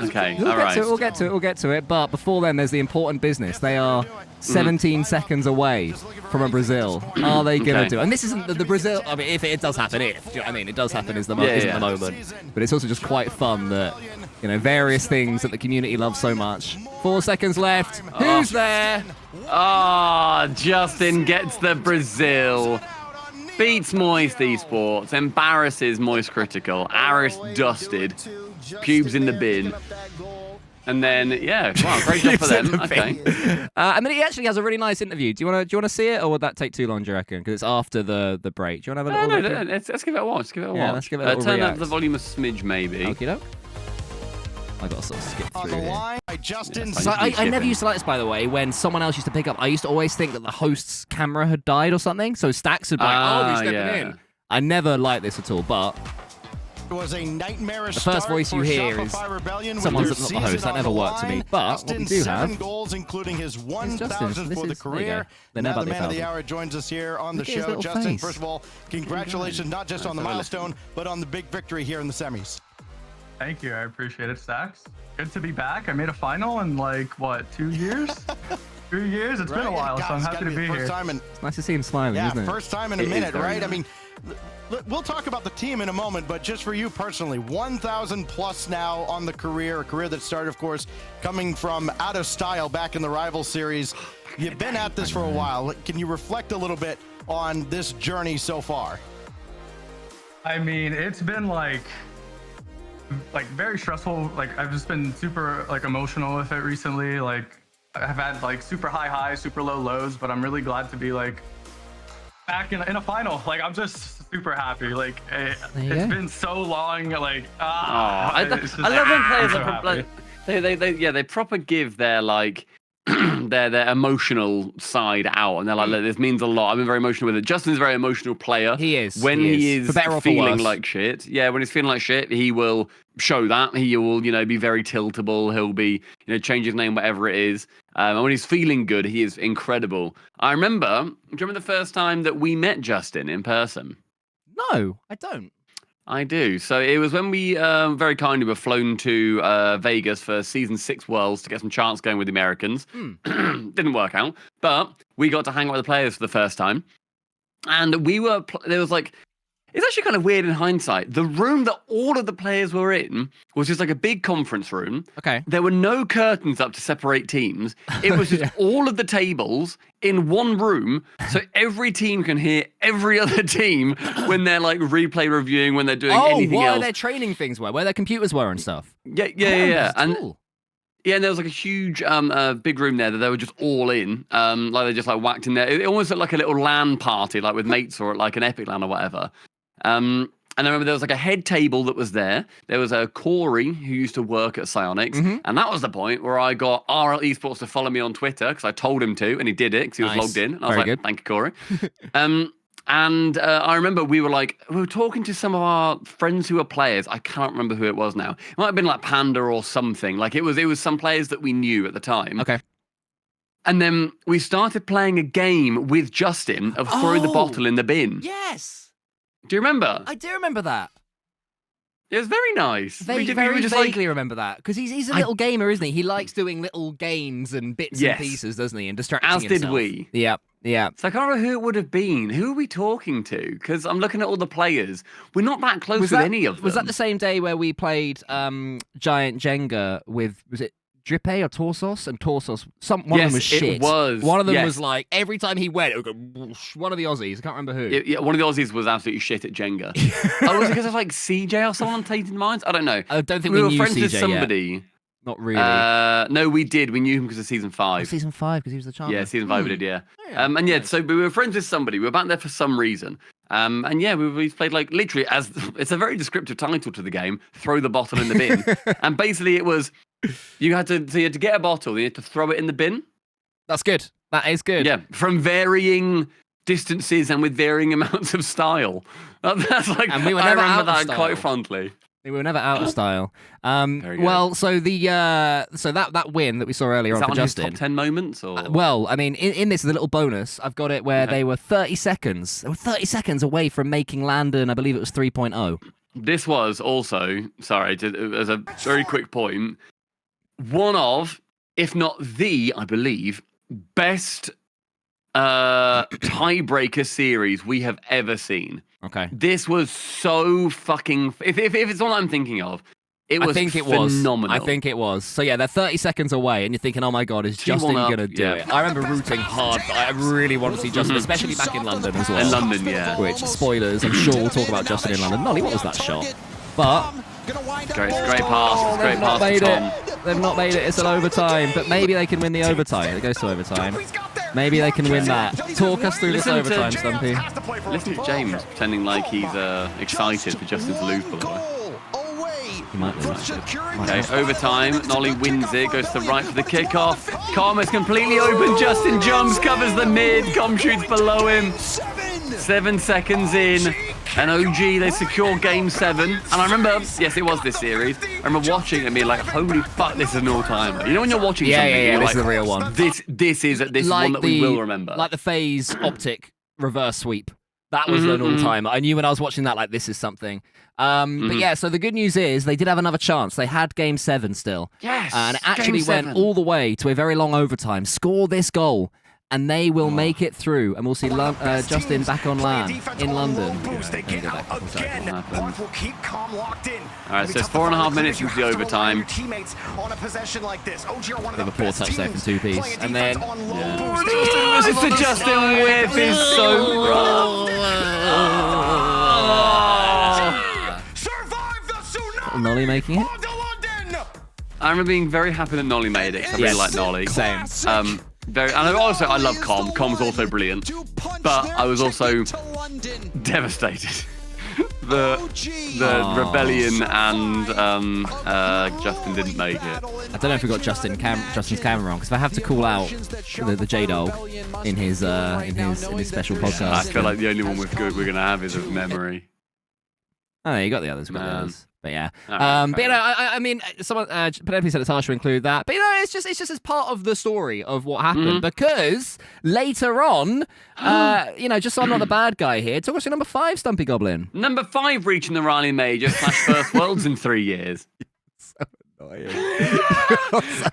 Speaker 2: okay.
Speaker 1: We'll
Speaker 2: All
Speaker 1: get
Speaker 2: right.
Speaker 1: to it. We'll get to it. But before then, there's the important business. They are 17 seconds away from a Brazil. Are they going to
Speaker 2: Okay.
Speaker 1: do it? And this isn't the Brazil. I mean, if it does happen, do you know what I mean? It does happen. Isn't the moment. But it's also just quite fun that, you know, various things that the community loves so much. 4 seconds left. Who's there?
Speaker 2: Ah, Justin gets the Brazil. Beats Moist Esports. Embarrasses Moist Critical. Aris dusted. Pubes in the bin. And then, yeah, wow, great job for them. Okay.
Speaker 1: And then he actually has a really nice interview. Do you want to see it, or would that take too long? Do you reckon? Because it's after the break. Do you want to have a little?
Speaker 2: No,
Speaker 1: look?
Speaker 2: let's give it a watch. Let's give it a watch.
Speaker 1: Yeah, let's give it a little
Speaker 2: Turn up
Speaker 1: react.
Speaker 2: the volume a smidge, maybe.
Speaker 1: Okie doke. I got to sort of skip
Speaker 4: On
Speaker 1: through
Speaker 4: the
Speaker 1: here.
Speaker 4: line by Justin.
Speaker 1: So I never used to like this, by the way, when someone else used to pick up. I used to always think that the host's camera had died or something. So Stacks would be like, oh, he's stepping
Speaker 2: yeah.
Speaker 1: in. I never liked this at all, but
Speaker 4: It was a nightmarish
Speaker 1: the first
Speaker 4: start
Speaker 1: voice you
Speaker 4: for
Speaker 1: hear is
Speaker 4: Shopify Rebellion with
Speaker 1: someone's
Speaker 4: their
Speaker 1: not the host.
Speaker 4: season
Speaker 1: That
Speaker 4: on
Speaker 1: never
Speaker 4: the
Speaker 1: worked to me.
Speaker 4: line.
Speaker 1: But what we
Speaker 4: Justin,
Speaker 1: do
Speaker 4: 7
Speaker 1: have
Speaker 4: goals, including his
Speaker 1: Justin.
Speaker 4: 1,000th
Speaker 1: This
Speaker 4: for the
Speaker 1: is- there you
Speaker 4: career.
Speaker 1: go. They know
Speaker 4: Now
Speaker 1: about
Speaker 4: the
Speaker 1: their
Speaker 4: man of the
Speaker 1: 1,000th.
Speaker 4: hour joins us here on the
Speaker 1: Look at his
Speaker 4: show.
Speaker 1: little
Speaker 4: Justin,
Speaker 1: face.
Speaker 4: first of all, congratulations not just on the
Speaker 2: have a
Speaker 4: milestone, but on the big victory here in the semis.
Speaker 5: Thank you. I appreciate it, Stacks. Good to be back. I made a final in like, what, 2 years? 2 years? It's been a while, so I'm
Speaker 4: It's
Speaker 5: happy
Speaker 4: gotta
Speaker 5: to be
Speaker 4: the first
Speaker 5: here.
Speaker 4: time in
Speaker 1: it's nice to see him smiling,
Speaker 4: Yeah,
Speaker 1: isn't it?
Speaker 4: first time in a
Speaker 2: It is
Speaker 4: minute,
Speaker 2: very
Speaker 4: right? I
Speaker 2: nice.
Speaker 4: mean, we'll talk about the team in a moment, but just for you personally, 1,000 plus now on the career, a career that started, of course, coming from out of style back in the Rival Series. You've been at this for a while. Can you reflect a little bit on this journey so far?
Speaker 5: I mean, it's been like very stressful. Like I've just been super like emotional with it recently. Like I've had like super high highs, super low lows, but I'm really glad to be like back in a final. Like I'm just super happy. Like it's
Speaker 1: Yeah.
Speaker 5: been so long. Like
Speaker 2: I
Speaker 5: it's just-
Speaker 2: love when players
Speaker 5: I'm so
Speaker 2: are
Speaker 5: happy.
Speaker 2: like, they proper give their like their emotional side out, and they're like, "Look, this means a lot. I've been very emotional with it." Justin's a very emotional player.
Speaker 1: He is.
Speaker 2: When
Speaker 1: he
Speaker 2: he
Speaker 1: is.
Speaker 2: is
Speaker 1: For better or for
Speaker 2: feeling
Speaker 1: worse.
Speaker 2: like shit. Yeah, when he's feeling like shit, he will show that. He will, you know, be very tiltable. He'll be, you know, change his name, whatever it is. And when he's feeling good, he is incredible. I remember. Do you remember the first time that we met Justin in person?
Speaker 1: No, I don't.
Speaker 2: I do. So it was when we very kindly were flown to Vegas for Season 6 Worlds to get some chance going with the Americans. Didn't work out, but we got to hang out with the players for the first time. And there was like, it's actually kind of weird in hindsight. The room that all of the players were in was just like a big conference room.
Speaker 1: Okay.
Speaker 2: There were no curtains up to separate teams. It was just all of the tables in one room, so every team can hear every other team when they're like replay reviewing, when they're doing anything else.
Speaker 1: Where their training things were, where their computers were and stuff.
Speaker 2: Yeah. And
Speaker 1: cool.
Speaker 2: yeah, and there was like a huge big room there that they were just all in. Like they just like whacked in there. It almost looked like a little LAN party, like with mates or like an Epic LAN or whatever. And I remember there was like a head table that was there. There was a Corey who used to work at Psyonix. And that was the point where I got RL Esports to follow me on Twitter because I told him to, and he did it because he was logged in. And I was like, thank you, Corey. And I remember we were talking to some of our friends who were players. I can't remember who it was now. It might have been like Panda or something. Like it was some players that we knew at the time.
Speaker 1: Okay.
Speaker 2: And then we started playing a game with Justin of throw the bottle in the bin.
Speaker 1: Yes.
Speaker 2: Do you remember?
Speaker 1: I do remember that.
Speaker 2: It was very nice.
Speaker 1: Very vaguely remember that because he's a little gamer, isn't he? He likes doing little games and bits and pieces, doesn't he? And distracting himself.
Speaker 2: As did we.
Speaker 1: Yeah.
Speaker 2: So I can't remember who it would have been. Who are we talking to? Because I'm looking at all the players. We're not that close with any of them.
Speaker 1: Was that the same day where we played Giant Jenga with, was it Drippe or Torsos? And Torsos, one of them was shit.
Speaker 2: It was.
Speaker 1: One of them was like, every time he went, it would go, whoosh, one of the Aussies. I can't remember who.
Speaker 2: Yeah, one of the Aussies was absolutely shit at Jenga. Was it because of like CJ or someone on Tainted Minds? I don't know.
Speaker 1: I don't think
Speaker 2: we
Speaker 1: we
Speaker 2: were
Speaker 1: knew
Speaker 2: friends
Speaker 1: CJ
Speaker 2: with somebody.
Speaker 1: Yet. Not really.
Speaker 2: No, we did. We knew him because of season 5.
Speaker 1: Season 5 because he was the champion.
Speaker 2: Yeah, season 5 we did, yeah. So we were friends with somebody. We were back there for some reason. And yeah, we played like literally as it's a very descriptive title to the game, throw the bottle in the bin. And basically it was you had to get a bottle, you had to throw it in the bin.
Speaker 1: That's good. That is good.
Speaker 2: Yeah, from varying distances and with varying amounts of style. That's like,
Speaker 1: and we were never
Speaker 2: I remember
Speaker 1: out of
Speaker 2: that
Speaker 1: style.
Speaker 2: quite fondly.
Speaker 1: We were never out of style.
Speaker 2: Very good.
Speaker 1: Well, so that win that we saw earlier on for Justin.
Speaker 2: His top 10 moments, or
Speaker 1: well, I mean, in this little bonus, I've got it where they were 30 seconds. They were 30 seconds away from making Landon. I believe it was 3.0.
Speaker 2: This was also as a very quick point, one of, if not the, I believe, best tiebreaker series we have ever seen.
Speaker 1: Okay.
Speaker 2: This was so fucking. If it's what I'm thinking of, it was phenomenal.
Speaker 1: I think it was. So yeah, they're 30 seconds away, and you're thinking, oh my god, is Justin gonna do it? I remember rooting hard. I really want to see Justin, especially back in London as well.
Speaker 2: In London, yeah.
Speaker 1: Which, spoilers, I'm sure we'll talk about Justin in London. Nolly, what was that shot? But
Speaker 2: great pass. Great pass to Tom.
Speaker 1: They've not made it. It's an overtime, but maybe they can win the overtime. It goes to overtime. Maybe they can win that. Talk us through this overtime, Stumpy.
Speaker 2: Listen to James pretending like he's excited for Justin to lose, by the way.
Speaker 1: He might lose.
Speaker 2: Okay, overtime. Nolly wins it, goes to the right for the kickoff. Com is completely open. Justin jumps, covers the mid. Com shoots below him. 7 seconds in. And OG, they secure game 7. And I remember, yes, it was this series. I remember watching it and being like, holy fuck, this is an all-timer. You know when you're watching something,
Speaker 1: this
Speaker 2: like,
Speaker 1: is the real one.
Speaker 2: This is
Speaker 1: like
Speaker 2: one that we will remember.
Speaker 1: Like the phase optic reverse sweep. That was an all-timer. I knew when I was watching that, like, this is something. But yeah, so the good news is they did have another chance. They had game 7 still.
Speaker 2: Yes,
Speaker 1: and it actually went all the way to a very long overtime. Score this goal. And they will make it through, and we'll see Justin back on land in London.
Speaker 2: All right, so it's 4.5 minutes into the overtime.
Speaker 1: They have a poor touch there from 2-piece. And then...
Speaker 2: It's the Justin whip is so rough.
Speaker 1: Nolly making it?
Speaker 2: I remember being very happy that Nolly made it. I really like Nolly.
Speaker 1: Same.
Speaker 2: And I love Com. Com's also brilliant, but I was also devastated. the rebellion and Justin didn't make it.
Speaker 1: I don't know if we got Justin's camera wrong, because if I have to call out the J-Dog in his special podcast,
Speaker 2: I feel like the only one we're gonna have is of memory.
Speaker 1: Oh, you got the others. But yeah, but you know, I mean, someone Penelope said it's harsh to include that, but you know, it's just as part of the story of what happened, because later on, you know, just so I'm not the bad guy here, talk us to number 5, Stumpy Goblin.
Speaker 2: Number 5 reaching the Raleigh Major / First Worlds in 3 years.
Speaker 1: So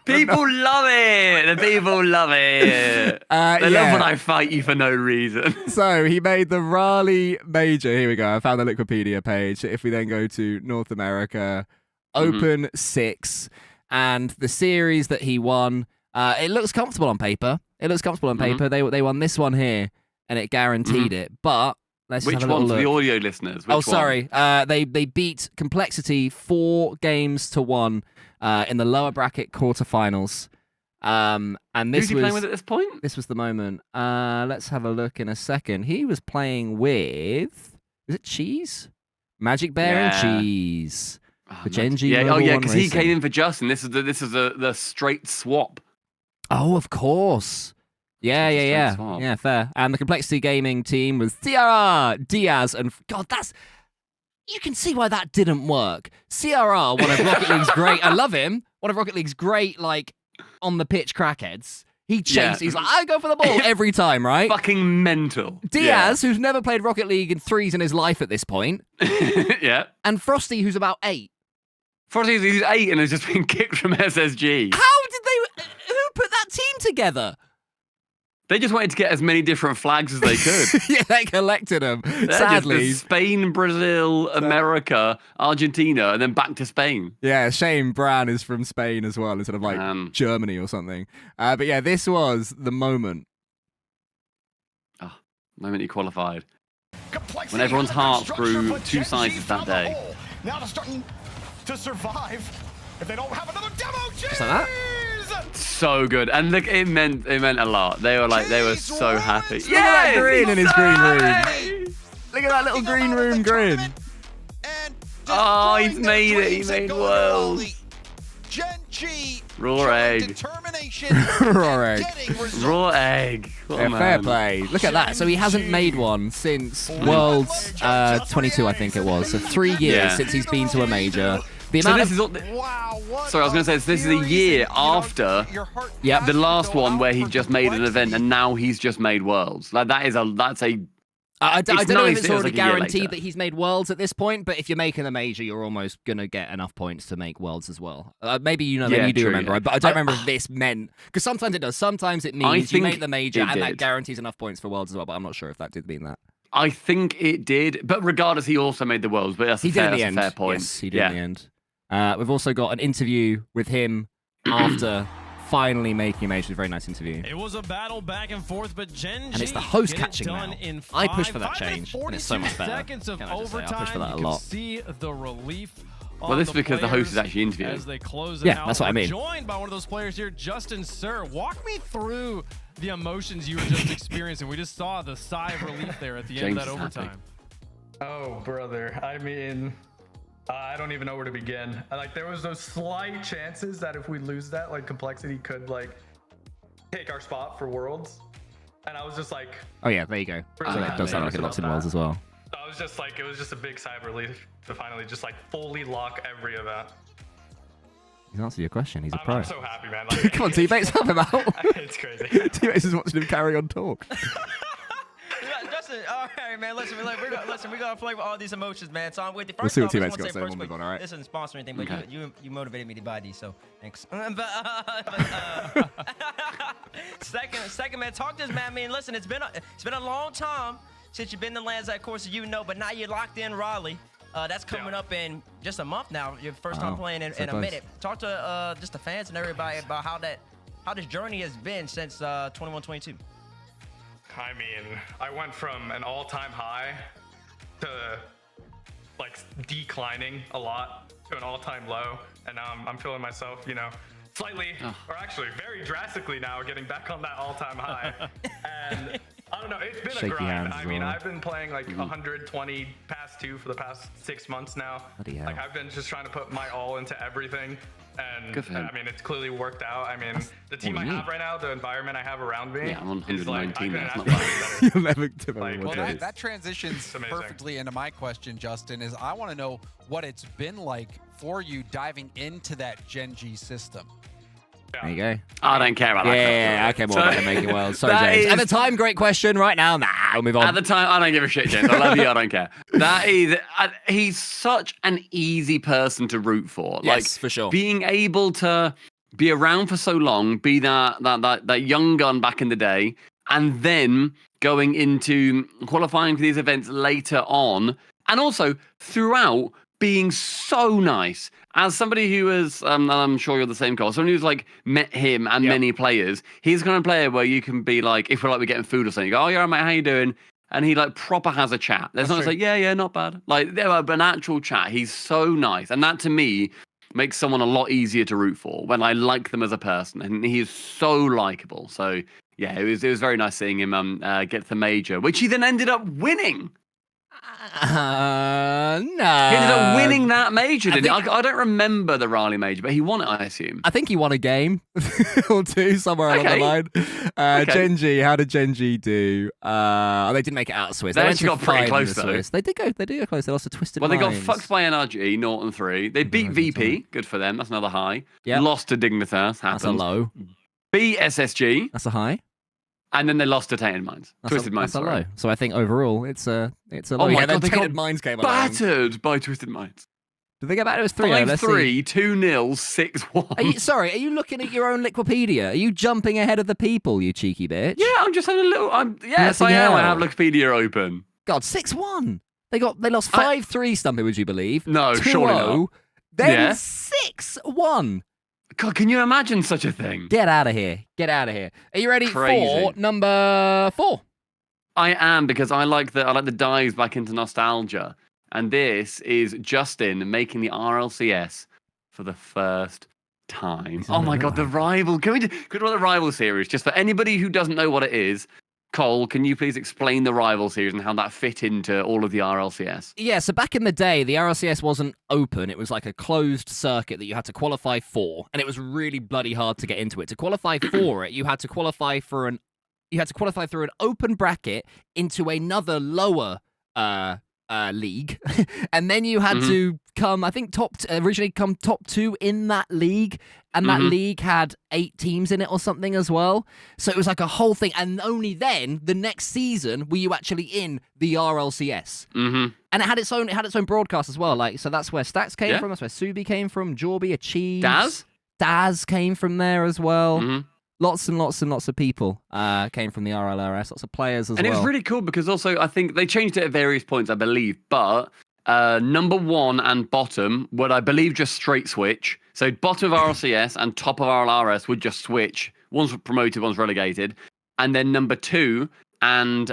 Speaker 2: People love it. The people love it. They love when I fight you for no reason.
Speaker 1: So he made the Raleigh Major. Here we go. I found the Wikipedia page. If we then go to North America, Open 6, and the series that he won, it looks comfortable on paper. They won this one here, and it guaranteed it. But let's
Speaker 2: Which
Speaker 1: have a little
Speaker 2: one's
Speaker 1: look.
Speaker 2: the audio listeners? Which
Speaker 1: Oh, sorry. They beat Complexity 4-1 in the lower bracket quarterfinals. And this
Speaker 2: Who's he playing with at this point?
Speaker 1: This was the moment. Let's have a look in a second. He was playing with, is it Cheese? Magic Bear and Cheese. The Genji.
Speaker 2: Yeah, because he came in for Justin. This is the straight swap.
Speaker 1: Oh, of course. Yeah. Yeah, fair. And the Complexity Gaming team was CRR, Diaz, and God, you can see why that didn't work. CRR, one of Rocket League's great, I love him, one of Rocket League's great, like, on the pitch crackheads. He chased, he's like, I go for the ball every time, right?
Speaker 2: Fucking mental.
Speaker 1: Diaz, who's never played Rocket League in 3s in his life at this point.
Speaker 2: Yeah.
Speaker 1: And Frosty, who's about 8.
Speaker 2: Frosty, he's 8 and has just been kicked from SSG.
Speaker 1: Who put that team together?
Speaker 2: They just wanted to get as many different flags as they could.
Speaker 1: Yeah, they collected them. Sadly.
Speaker 2: Spain, Brazil, America, Argentina, and then back to Spain.
Speaker 1: Yeah, shame Bran is from Spain as well, instead of like Germany or something. But yeah, this was the moment.
Speaker 2: Oh, moment he qualified. When everyone's hearts grew 2 sizes that day.
Speaker 4: Now they're starting to survive if they don't have another demo.
Speaker 1: Just like that.
Speaker 2: So good, and look, it meant a lot. They were so happy.
Speaker 1: Look at that grin in his green room. Look at that little green room grin.
Speaker 2: Oh, he's made it. He made World. Raw egg.
Speaker 1: Raw egg.
Speaker 2: Raw egg.
Speaker 1: Yeah, fair play. Look at that. So he hasn't made one since Worlds 22, I think it was. So 3 years since he's been to a major.
Speaker 2: Sorry, I was going to say this is a year after the last one where he just made an event and now he's just made Worlds. Like that's a.
Speaker 1: I don't know if it's already
Speaker 2: like
Speaker 1: guaranteed that he's made Worlds at this point, but if you're making a major, you're almost going to get enough points to make Worlds as well. Maybe you do remember, right? But I don't remember if this meant... Because sometimes it does. Sometimes it means you make the major and that guarantees enough points for Worlds as well, but I'm not sure if that did mean that.
Speaker 2: I think it did, but regardless, he also made the Worlds, but that's a fair point.
Speaker 1: Yes, he did in the end. We've also got an interview with him after finally making a major. Very nice interview.
Speaker 6: It was a battle back and forth, but Genji
Speaker 1: and it's the host catching now. I push for that
Speaker 6: 5
Speaker 1: change, and it's so much better.
Speaker 6: Seconds of overtime.
Speaker 1: I push for that a lot.
Speaker 6: See the relief.
Speaker 2: Well, this is because the host is actually interviewing.
Speaker 6: As they close
Speaker 1: yeah, that's what I mean.
Speaker 6: Joined by one of those players here, Justin Sir. Walk me through the emotions you were just experiencing. We just saw the sigh of relief there at the end of that overtime.
Speaker 5: Oh, brother. I mean, I don't even know where to begin. Like, there was those slight chances that if we lose that, like, Complexity could, like, take our spot for Worlds. And I was just like...
Speaker 1: Oh, yeah, there you go. So it does sound like it locks in Worlds as well.
Speaker 5: I was just like, it was just a big sigh of relief to finally just, like, fully lock every event.
Speaker 1: He's answered your question. He's a pro.
Speaker 5: I'm so happy, man. Like,
Speaker 1: come on, teammates, help him out.
Speaker 5: It's crazy.
Speaker 1: Teammates is watching him carry on talk.
Speaker 7: Justin, all right, man. Listen, we gotta play with all these emotions, man. So I'm with you.
Speaker 1: We'll see what teammates got to say. We'll move on, all right?
Speaker 7: This isn't sponsor anything, but you motivated me to buy these, so thanks. Second, man. Talk to this, man. I mean, listen, it's been a long time since you've been to lands that course, but now you're locked in Raleigh. That's coming up in just a month now. Your first time playing in a minute. Talk to just the fans and everybody about how this journey has been since 21-22.
Speaker 5: I mean, I went from an all-time high to like declining a lot to an all-time low, and now I'm feeling myself, slightly, or actually very drastically now, getting back on that all-time high. And I don't know, it's been
Speaker 1: Shaky
Speaker 5: a grind.
Speaker 1: hands
Speaker 5: I mean, I've been playing like 120 past 2 for the past 6 months now. Like, I've been just trying to put my all into everything. And I mean, it's clearly worked out. I mean, the team I have right now, the environment I have around me,
Speaker 2: I'm on 119.
Speaker 5: That's not
Speaker 1: You'll never do it.
Speaker 8: That transitions perfectly into my question, Justin, is I want to know what it's been like for you diving into that Genji system.
Speaker 1: There you go.
Speaker 2: I don't care about that.
Speaker 1: Yeah, okay, more about the making world. Sorry,
Speaker 2: that
Speaker 1: James.
Speaker 2: is-
Speaker 1: At the time, great question. Right now, nah, we'll move on.
Speaker 2: At the time, I don't give a shit, James. I love you. I don't care. He's such an easy person to root for.
Speaker 1: Yes, for sure.
Speaker 2: Being able to be around for so long, be that young gun back in the day, and then going into qualifying for these events later on, and also throughout being so nice. As somebody who has, and I'm sure you're the same, Cole, somebody who's like met him and many players, he's the kind of player where you can be like, if we're getting food or something, you go, oh yeah, mate, how you doing? And he like proper has a chat. There's not like, yeah, not bad. Like there are an actual chat. He's so nice. And that to me makes someone a lot easier to root for when I like them as a person. And he is so likable. So yeah, it was very nice seeing him get the major, which he then ended up winning.
Speaker 1: No.
Speaker 2: He ended up winning that major, didn't he? I don't remember the Riley major, but he won it, I assume.
Speaker 1: I think he won a game or two somewhere along the line. Genji, how did Genji do? They didn't make it out of Swiss.
Speaker 2: They
Speaker 1: went
Speaker 2: actually
Speaker 1: to
Speaker 2: got pretty
Speaker 1: five in
Speaker 2: close,
Speaker 1: the
Speaker 2: though.
Speaker 1: Swiss. They did go close. They lost to Twisted
Speaker 2: Well, they got
Speaker 1: Minds.
Speaker 2: fucked by NRG, Norton 3. They beat VP. Good for them. That's another high.
Speaker 1: Yep.
Speaker 2: Lost to Dignitas. Happens.
Speaker 1: That's a low.
Speaker 2: Beat SSG.
Speaker 1: That's a high.
Speaker 2: And then they lost to Tainted Minds. Twisted Minds.
Speaker 1: That's a low. So I think overall it's a low.
Speaker 2: Oh my
Speaker 1: yeah, then
Speaker 2: God, they
Speaker 1: Tainted
Speaker 2: got
Speaker 1: Minds came along.
Speaker 2: battered by Twisted Minds.
Speaker 1: Did they get back? It was 3-0. Let's see.
Speaker 2: 5-3, 2-0, 6-1.
Speaker 1: Sorry, are you looking at your own Wikipedia? Are you jumping ahead of the people, you cheeky bitch?
Speaker 2: Yeah, I'm just having a little. Yes, I am. I have Wikipedia open.
Speaker 1: God, 6-1. They lost 5-3. Stumpy, would you believe?
Speaker 2: No,
Speaker 1: 2-0,
Speaker 2: surely not.
Speaker 1: Then
Speaker 2: Yeah.
Speaker 1: 6-1.
Speaker 2: God, can you imagine such a thing?
Speaker 1: Get out of here. Get out of here. Are you ready
Speaker 2: Crazy.
Speaker 1: for number 4?
Speaker 2: I am, because I like the dives back into nostalgia. And this is Justin making the RLCS for the first time. Oh my God, the rival. Can we do the rival series? Just for anybody who doesn't know what it is, Cole, can you please explain the rival series and how that fit into all of the RLCS?
Speaker 1: Yeah, so back in the day, the RLCS wasn't open. It was like a closed circuit that you had to qualify for, and it was really bloody hard to get into it. To qualify for it, you had to qualify through an open bracket into another lower league, and then you had to come, I think, originally come top 2 in that league, and that league had 8 teams in it or something as well. So it was like a whole thing, and only then the next season were you actually in the RLCS. And it had its own broadcast as well. Like, so that's where Stacks came from. That's where Subi came from. Jorby, Achieves, Daz came from there as well. Lots and lots and lots of people came from the RLRS, lots of players as well.
Speaker 2: And it was really cool because also I think they changed it at various points, I believe, but number 1 and bottom would, I believe, just straight switch. So bottom of RLCS and top of RLRS would just switch. One's promoted, one's relegated. And then number 2 and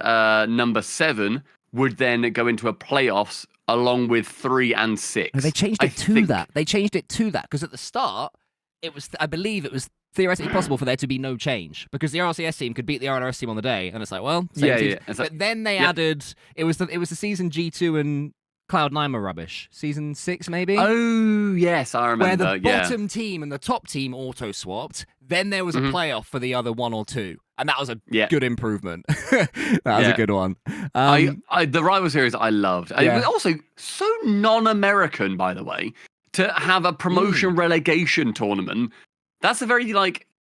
Speaker 2: number 7 would then go into a playoffs along with 3 and 6.
Speaker 1: No, they changed it to that. They changed it to that because at the start, I believe it was theoretically possible for there to be no change because the RLCS team could beat the RLRS team on the day, and it's like, well, same teams. But then they added it was the season G2 and Cloud9 were rubbish. Season 6 maybe.
Speaker 2: Oh yes, I remember.
Speaker 1: Where the bottom team and the top team auto swapped. Then there was a playoff for the other 1 or 2, and that was a good improvement. That was a good one.
Speaker 2: The rival series I loved. It was also so non-American, by the way, to have a promotion relegation tournament. That's a very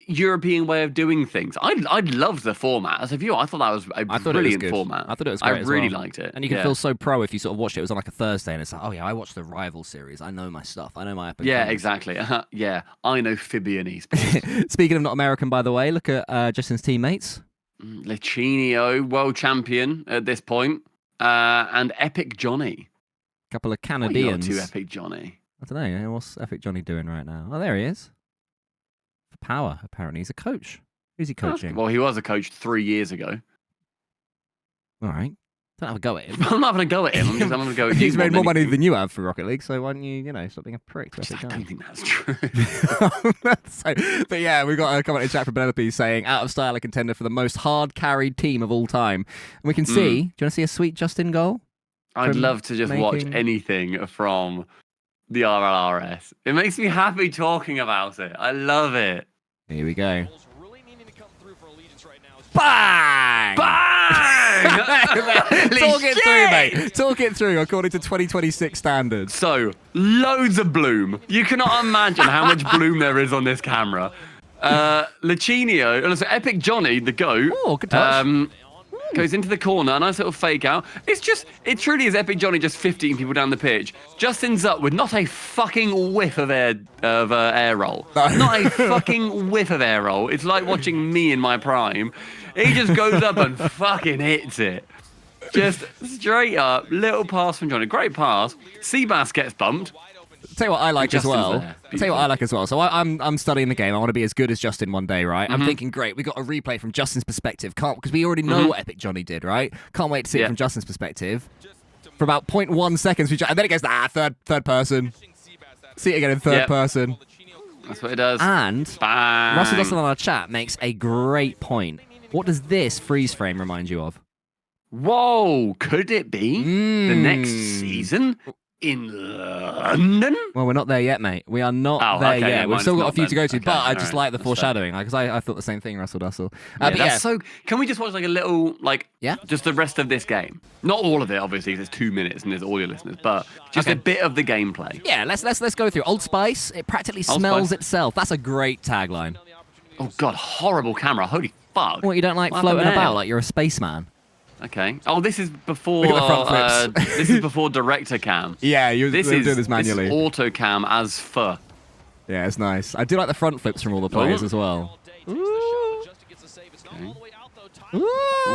Speaker 2: European way of doing things. I loved the format. As a viewer, I thought that was a brilliant format.
Speaker 1: I thought it was great.
Speaker 2: I really liked it.
Speaker 1: And you can feel so pro if you sort of watched it. It was on like a Thursday, and it's like, oh yeah, I watched the rival series. I know my stuff. I know my up and
Speaker 2: Yeah,
Speaker 1: comers.
Speaker 2: exactly. Yeah, I know Fibian esports.
Speaker 1: Speaking of not American, by the way, look at Justin's teammates.
Speaker 2: Lechinio, world champion at this point, and Epic Johnny.
Speaker 1: Couple of
Speaker 2: What are you up
Speaker 1: Canadians.
Speaker 2: to, Epic Johnny?
Speaker 1: I don't know. What's Epic Johnny doing right now? Oh, there he is. Power, apparently. He's a coach. Who's he coaching?
Speaker 2: Well, he was a coach 3 years ago.
Speaker 1: All right. Don't have a go at him.
Speaker 2: I'm not having a go at him. I'm going to go at you.
Speaker 1: He's made more money than you have for Rocket League, so why don't you, stop being a prick to Epic
Speaker 2: I
Speaker 1: Johnny?
Speaker 2: don't think that's true.
Speaker 1: But yeah, we've got a comment in chat from Penelope saying, out of style, a contender for the most hard-carried team of all time. And we can see, do you want to see a sweet Justin goal?
Speaker 2: I'd love to just watch anything from the RLRS. It makes me happy talking about it. I love it.
Speaker 1: Here we go.
Speaker 2: Bang! Bang!
Speaker 1: Talk it through, mate. Talk it through according to 2026 standards.
Speaker 2: So, loads of bloom. You cannot imagine how much bloom there is on this camera. Licinio, and also Epic Johnny, the GOAT.
Speaker 1: Oh, good touch.
Speaker 2: Goes into the corner, a nice little fake out. It truly is Epic Johnny just 15 people down the pitch. Justin's up with not a fucking whiff of air roll. Not a fucking whiff of air roll. It's like watching me in my prime. He just goes up and fucking hits it. Just straight up, little pass from Johnny. Great pass. Seabass gets bumped.
Speaker 1: Tell you what I like as
Speaker 2: Justin's
Speaker 1: well.
Speaker 2: there.
Speaker 1: Tell you what I like as well. So I'm studying the game. I want to be as good as Justin one day, right?
Speaker 2: Mm-hmm.
Speaker 1: I'm thinking, great, we got a replay from Justin's perspective. Can't because we already know what Epic Johnny did, right? Can't wait to see it from Justin's perspective. For about 0.1 seconds, and then it goes third person. See it again in third person.
Speaker 2: That's what it does.
Speaker 1: And
Speaker 2: Bang.
Speaker 1: Russell Dustin on our chat makes a great point. What does this freeze frame remind you of?
Speaker 2: Whoa, could it be the next season in London?
Speaker 1: Well, we're not there yet, mate. We are not there yet.
Speaker 2: yeah,
Speaker 1: We've still got a
Speaker 2: not
Speaker 1: few to go
Speaker 2: then.
Speaker 1: to,
Speaker 2: Okay,
Speaker 1: but I
Speaker 2: all
Speaker 1: just
Speaker 2: right,
Speaker 1: like the
Speaker 2: that's
Speaker 1: foreshadowing because I thought the same thing, Russell Dussel.
Speaker 2: But so. Can we just watch like a little, just the rest of this game? Not all of it, obviously. There's 2 minutes and there's all your listeners, but just a bit of the gameplay.
Speaker 1: Yeah, let's go through Old Spice. It practically smells itself. That's a great tagline.
Speaker 2: Oh god, horrible camera. Holy fuck.
Speaker 1: What, you don't like floating about like you're a spaceman?
Speaker 2: Okay. Oh, this is before.
Speaker 1: Look at the front flips.
Speaker 2: This is before director cam.
Speaker 1: Yeah, you're doing this manually.
Speaker 2: This is auto cam as FUT.
Speaker 1: Yeah, it's nice. I do like the front flips from all the players as well.
Speaker 2: Oh,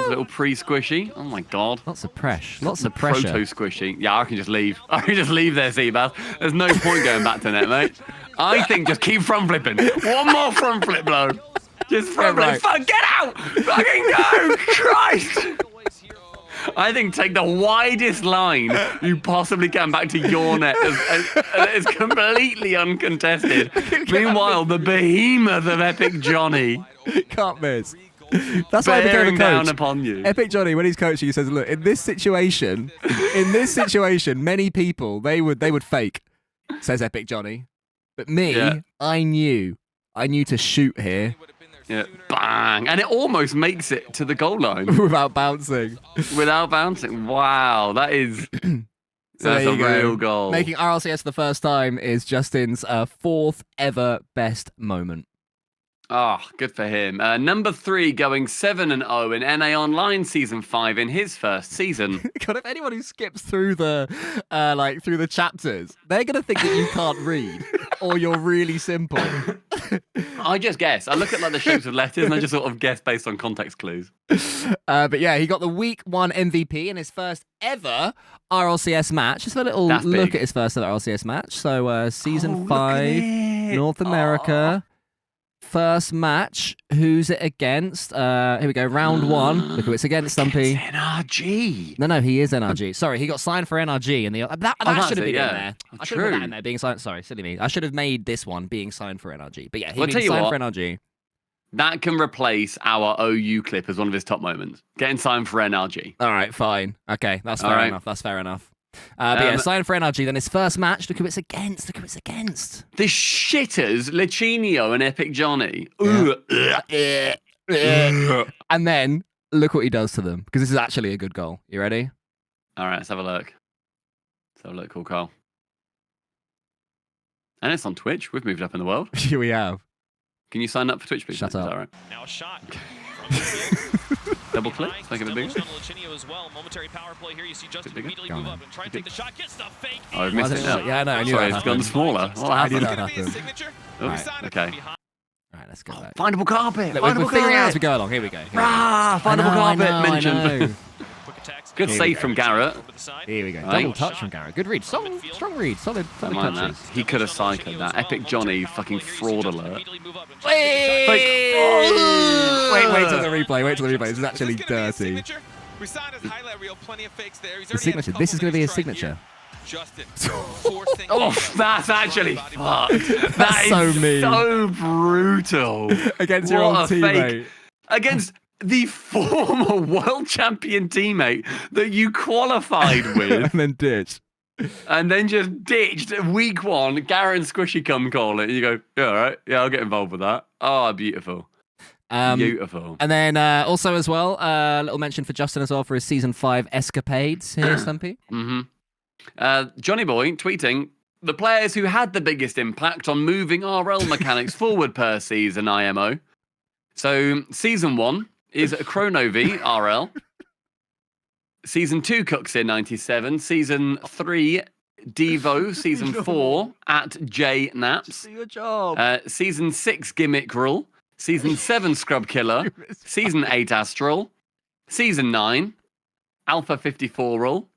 Speaker 2: little pre-squishy. Oh my god.
Speaker 1: Lots of pressure. Lots of
Speaker 2: Proto
Speaker 1: pressure.
Speaker 2: squishy. Yeah, I can just leave. I can just leave there, Seabass. There's no point going back to net, mate. I think just keep front flipping. One more front flip, blow. Just front flip. Fuck, get out! Fucking go! Christ! I think take the widest line you possibly can back to your net as it's completely uncontested. Meanwhile, the behemoth of Epic Johnny
Speaker 1: Can't miss. That's why I became a
Speaker 2: bearing down
Speaker 1: coach.
Speaker 2: upon you.
Speaker 1: Epic Johnny, when he's coaching, he says, "Look, in this situation, many people they would fake," says Epic Johnny, but me, I knew to shoot here.
Speaker 2: Yeah, bang, and it almost makes it to the goal line
Speaker 1: without bouncing.
Speaker 2: Wow, that is that's a real goal.
Speaker 1: Making RLCS for the first time is Justin's fourth ever best moment.
Speaker 2: Oh, good for him. Number 3 going 7-0 in NA Online Season 5 in his first season.
Speaker 1: God, if anyone who skips through the through the chapters, they're gonna think that you can't read or you're really simple.
Speaker 2: I just guess. I look at like the shapes of letters and I just sort of guess based on context clues.
Speaker 1: But yeah, he got the Week 1 MVP in his first ever RLCS match. Just a little look at his first ever RLCS match. So Season 5, North America. First match, who's it against? Here we go, round 1. Look who it's against, Stumpy.
Speaker 2: NRG.
Speaker 1: No, he is NRG. Sorry, he got signed for NRG. And that should have been in there. I should have put that in there, being signed. Sorry, silly me. I should have made this one being signed for NRG. But yeah, he's signed for NRG.
Speaker 2: That can replace our OU clip as one of his top moments. Getting signed for NRG.
Speaker 1: All right, fine. Okay, that's fair enough. That's fair enough. But yeah, signed for NRG. Then his first match, look who it's against.
Speaker 2: The shitters, Licinio and Epic Johnny.
Speaker 1: And then look what he does to them, because this is actually a good goal. You ready?
Speaker 2: All right, let's have a look. Cool, Carl. And it's on Twitch. We've moved up in the world.
Speaker 1: Here we have.
Speaker 2: Can you sign up for Twitch, please?
Speaker 1: Shut up.
Speaker 2: All right.
Speaker 3: Now a shot.
Speaker 2: Double click, make it a bigger.
Speaker 3: As well. Momentary power play here. You see Justin immediately move up and try and take the shot. Gets the fake.
Speaker 2: Oh, I've missed it now.
Speaker 1: Yeah, I know. I knew
Speaker 2: Sorry,
Speaker 1: that
Speaker 2: it's gone
Speaker 1: happened.
Speaker 2: smaller. What
Speaker 1: I knew
Speaker 2: happened?
Speaker 1: that happened.
Speaker 2: Oops, okay.
Speaker 1: All right, let's go back.
Speaker 2: Findable carpet.
Speaker 1: Look, we're figuring out as we go along. Here we go.
Speaker 2: Findable carpet mentioned.
Speaker 3: Quick attacks.
Speaker 2: Good save from Garrett.
Speaker 1: Here we go.
Speaker 2: Right.
Speaker 1: Double touch from Garrett. Good read. Strong read. Solid
Speaker 2: Don't mind that.
Speaker 1: touches.
Speaker 2: He could have cycled that. Epic Johnny, fucking fraud alert.
Speaker 1: Wait till the replay. Wait till the replay. This is actually dirty. The signature. This is going to be his signature.
Speaker 2: Oh, that's actually fucked. That
Speaker 1: so
Speaker 2: is
Speaker 1: mean.
Speaker 2: so brutal.
Speaker 1: Against your own
Speaker 2: What a
Speaker 1: teammate.
Speaker 2: fake. Against the former world champion teammate that you qualified with.
Speaker 1: And then ditch.
Speaker 2: And then just ditched week 1. Garrett and Squishy come call it. And you go, yeah, all right. Yeah, I'll get involved with that. Oh, beautiful. Beautiful.
Speaker 1: And then also as well, a little mention for Justin as well for his Season 5 escapades here, Stumpy.
Speaker 2: Johnny Boy tweeting, the players who had the biggest impact on moving RL mechanics forward per season IMO. So season 1 is Chronovi RL. Season 2 Cooks in 97. Season 3 Devo. Season 4 at J Naps.
Speaker 1: Do your job.
Speaker 2: Season 6 Gimmick Rule. Season 7 Scrub Killer. Season 8 Astral. Season 9 Alpha 54 Rule.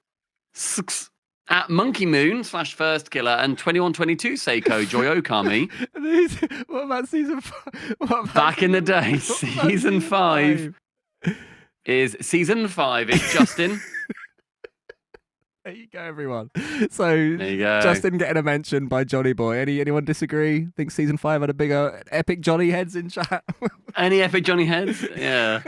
Speaker 2: 6 at Monkey Moon / First Killer and 2122 Seiko Joy Okami.
Speaker 1: What about season 5?
Speaker 2: Back in the day, season 5 is Justin.
Speaker 1: There you go, everyone. So
Speaker 2: There you go.
Speaker 1: Justin getting a mention by Johnny Boy. Anyone disagree? Think season 5 had a bigger epic Johnny heads in chat?
Speaker 2: Any epic Johnny heads? Yeah.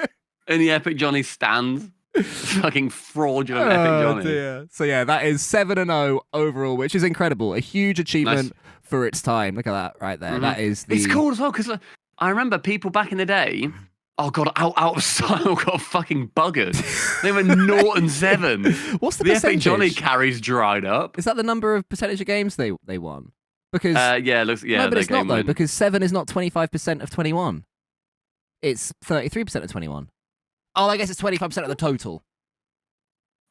Speaker 2: Any epic Johnny stands? Fucking fraudulent epic Johnny.
Speaker 1: Dear. So yeah, that is 7-0 overall, which is incredible. A huge achievement for its time. Look at that right there. That is the...
Speaker 2: It's cool as well because I remember people back in the day. Oh god, out of style got fucking buggered. They were 0 and 7.
Speaker 1: What's the
Speaker 2: epic
Speaker 1: percentage?
Speaker 2: Johnny carries dried up?
Speaker 1: Is that the number of percentage of games they won? Because
Speaker 2: yeah,
Speaker 1: no, but it's not though. Because 7 is not 25% of 21. It's 33% of 21. Oh, I guess it's 25% of the total.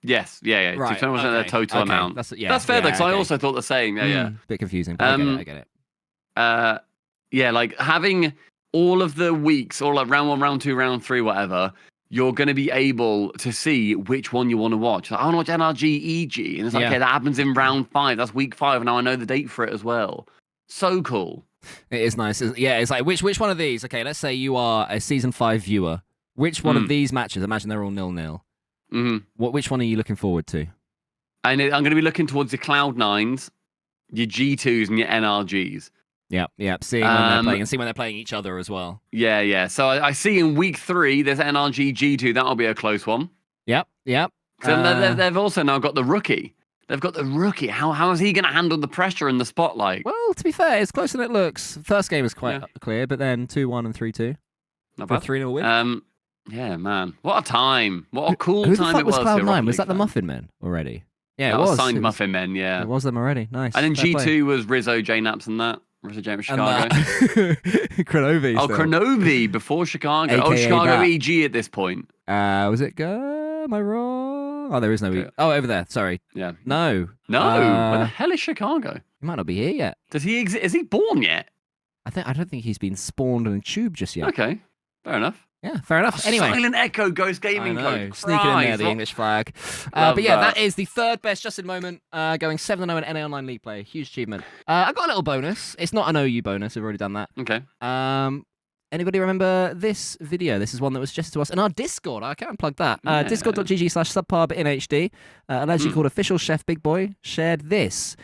Speaker 2: Yes, yeah.
Speaker 1: Right,
Speaker 2: 20% of the total amount.
Speaker 1: That's
Speaker 2: fair though, because I also thought the same. Yeah.
Speaker 1: Bit confusing, but I get it.
Speaker 2: Yeah, like having all of the weeks, or like round 1, round 2, round 3, whatever, you're going to be able to see which one you want to watch. Like, I want to watch NRG EG, and it's like, okay, that happens in round 5. That's week 5, and now I know the date for it as well. So cool.
Speaker 1: It is nice. Yeah, it's like which one of these? Okay, let's say you are a season 5 viewer. Which one of these matches? Imagine they're all 0-0. Which one are you looking forward to?
Speaker 2: And I'm going to be looking towards your Cloud9s, your G2s, and your NRGs.
Speaker 1: Yeah. Seeing when they're playing and seeing when they're playing each other as well.
Speaker 2: Yeah. So I see in week 3 there's NRG G2. That'll be a close one.
Speaker 1: Yep.
Speaker 2: So they've also now got the rookie. They've got the rookie. How is he going to handle the pressure in the spotlight?
Speaker 1: Well, to be fair, it's closer than it looks. First game was quite clear, but then 2-1 and 3-2.
Speaker 2: Not bad.
Speaker 1: 3-0 win.
Speaker 2: Yeah, man. What a time. What a cool
Speaker 1: Who
Speaker 2: time
Speaker 1: the fuck
Speaker 2: it was.
Speaker 1: Cloud9? Was that the Muffin Men already? Yeah,
Speaker 2: that
Speaker 1: it was.
Speaker 2: Signed Muffin Men, yeah.
Speaker 1: It was them already. Nice.
Speaker 2: And then
Speaker 1: Fair
Speaker 2: G2
Speaker 1: play.
Speaker 2: was Rizzo, J-Naps and that. Rizzo, James, Chicago.
Speaker 1: Chronovi.
Speaker 2: Oh, Chronovi before Chicago.
Speaker 1: AKA
Speaker 2: Chicago
Speaker 1: that.
Speaker 2: EG at this point.
Speaker 1: Was it go? Am I wrong? Oh, there is no E. Oh, over there. Sorry.
Speaker 2: Yeah.
Speaker 1: No.
Speaker 2: Where the hell is Chicago?
Speaker 1: He might not be here yet.
Speaker 2: Does he exist? Is he born yet?
Speaker 1: I don't think he's been spawned in a tube just yet.
Speaker 2: Okay. Fair enough.
Speaker 1: Yeah, fair enough. Anyway.
Speaker 2: Silent Echo Ghost Gaming
Speaker 1: I know.
Speaker 2: Code.
Speaker 1: Sneaking in there, the English flag. But yeah, that is the third best Justin moment, going 7-0 in NA Online League play. Huge achievement. I got a little bonus. It's not an OU bonus. We've already done that.
Speaker 2: Okay.
Speaker 1: Anybody remember this video? This is one that was suggested to us in our Discord. I can't plug that. Discord.gg/subpar in HD. Allegedly called Official Chef Big Boy shared this.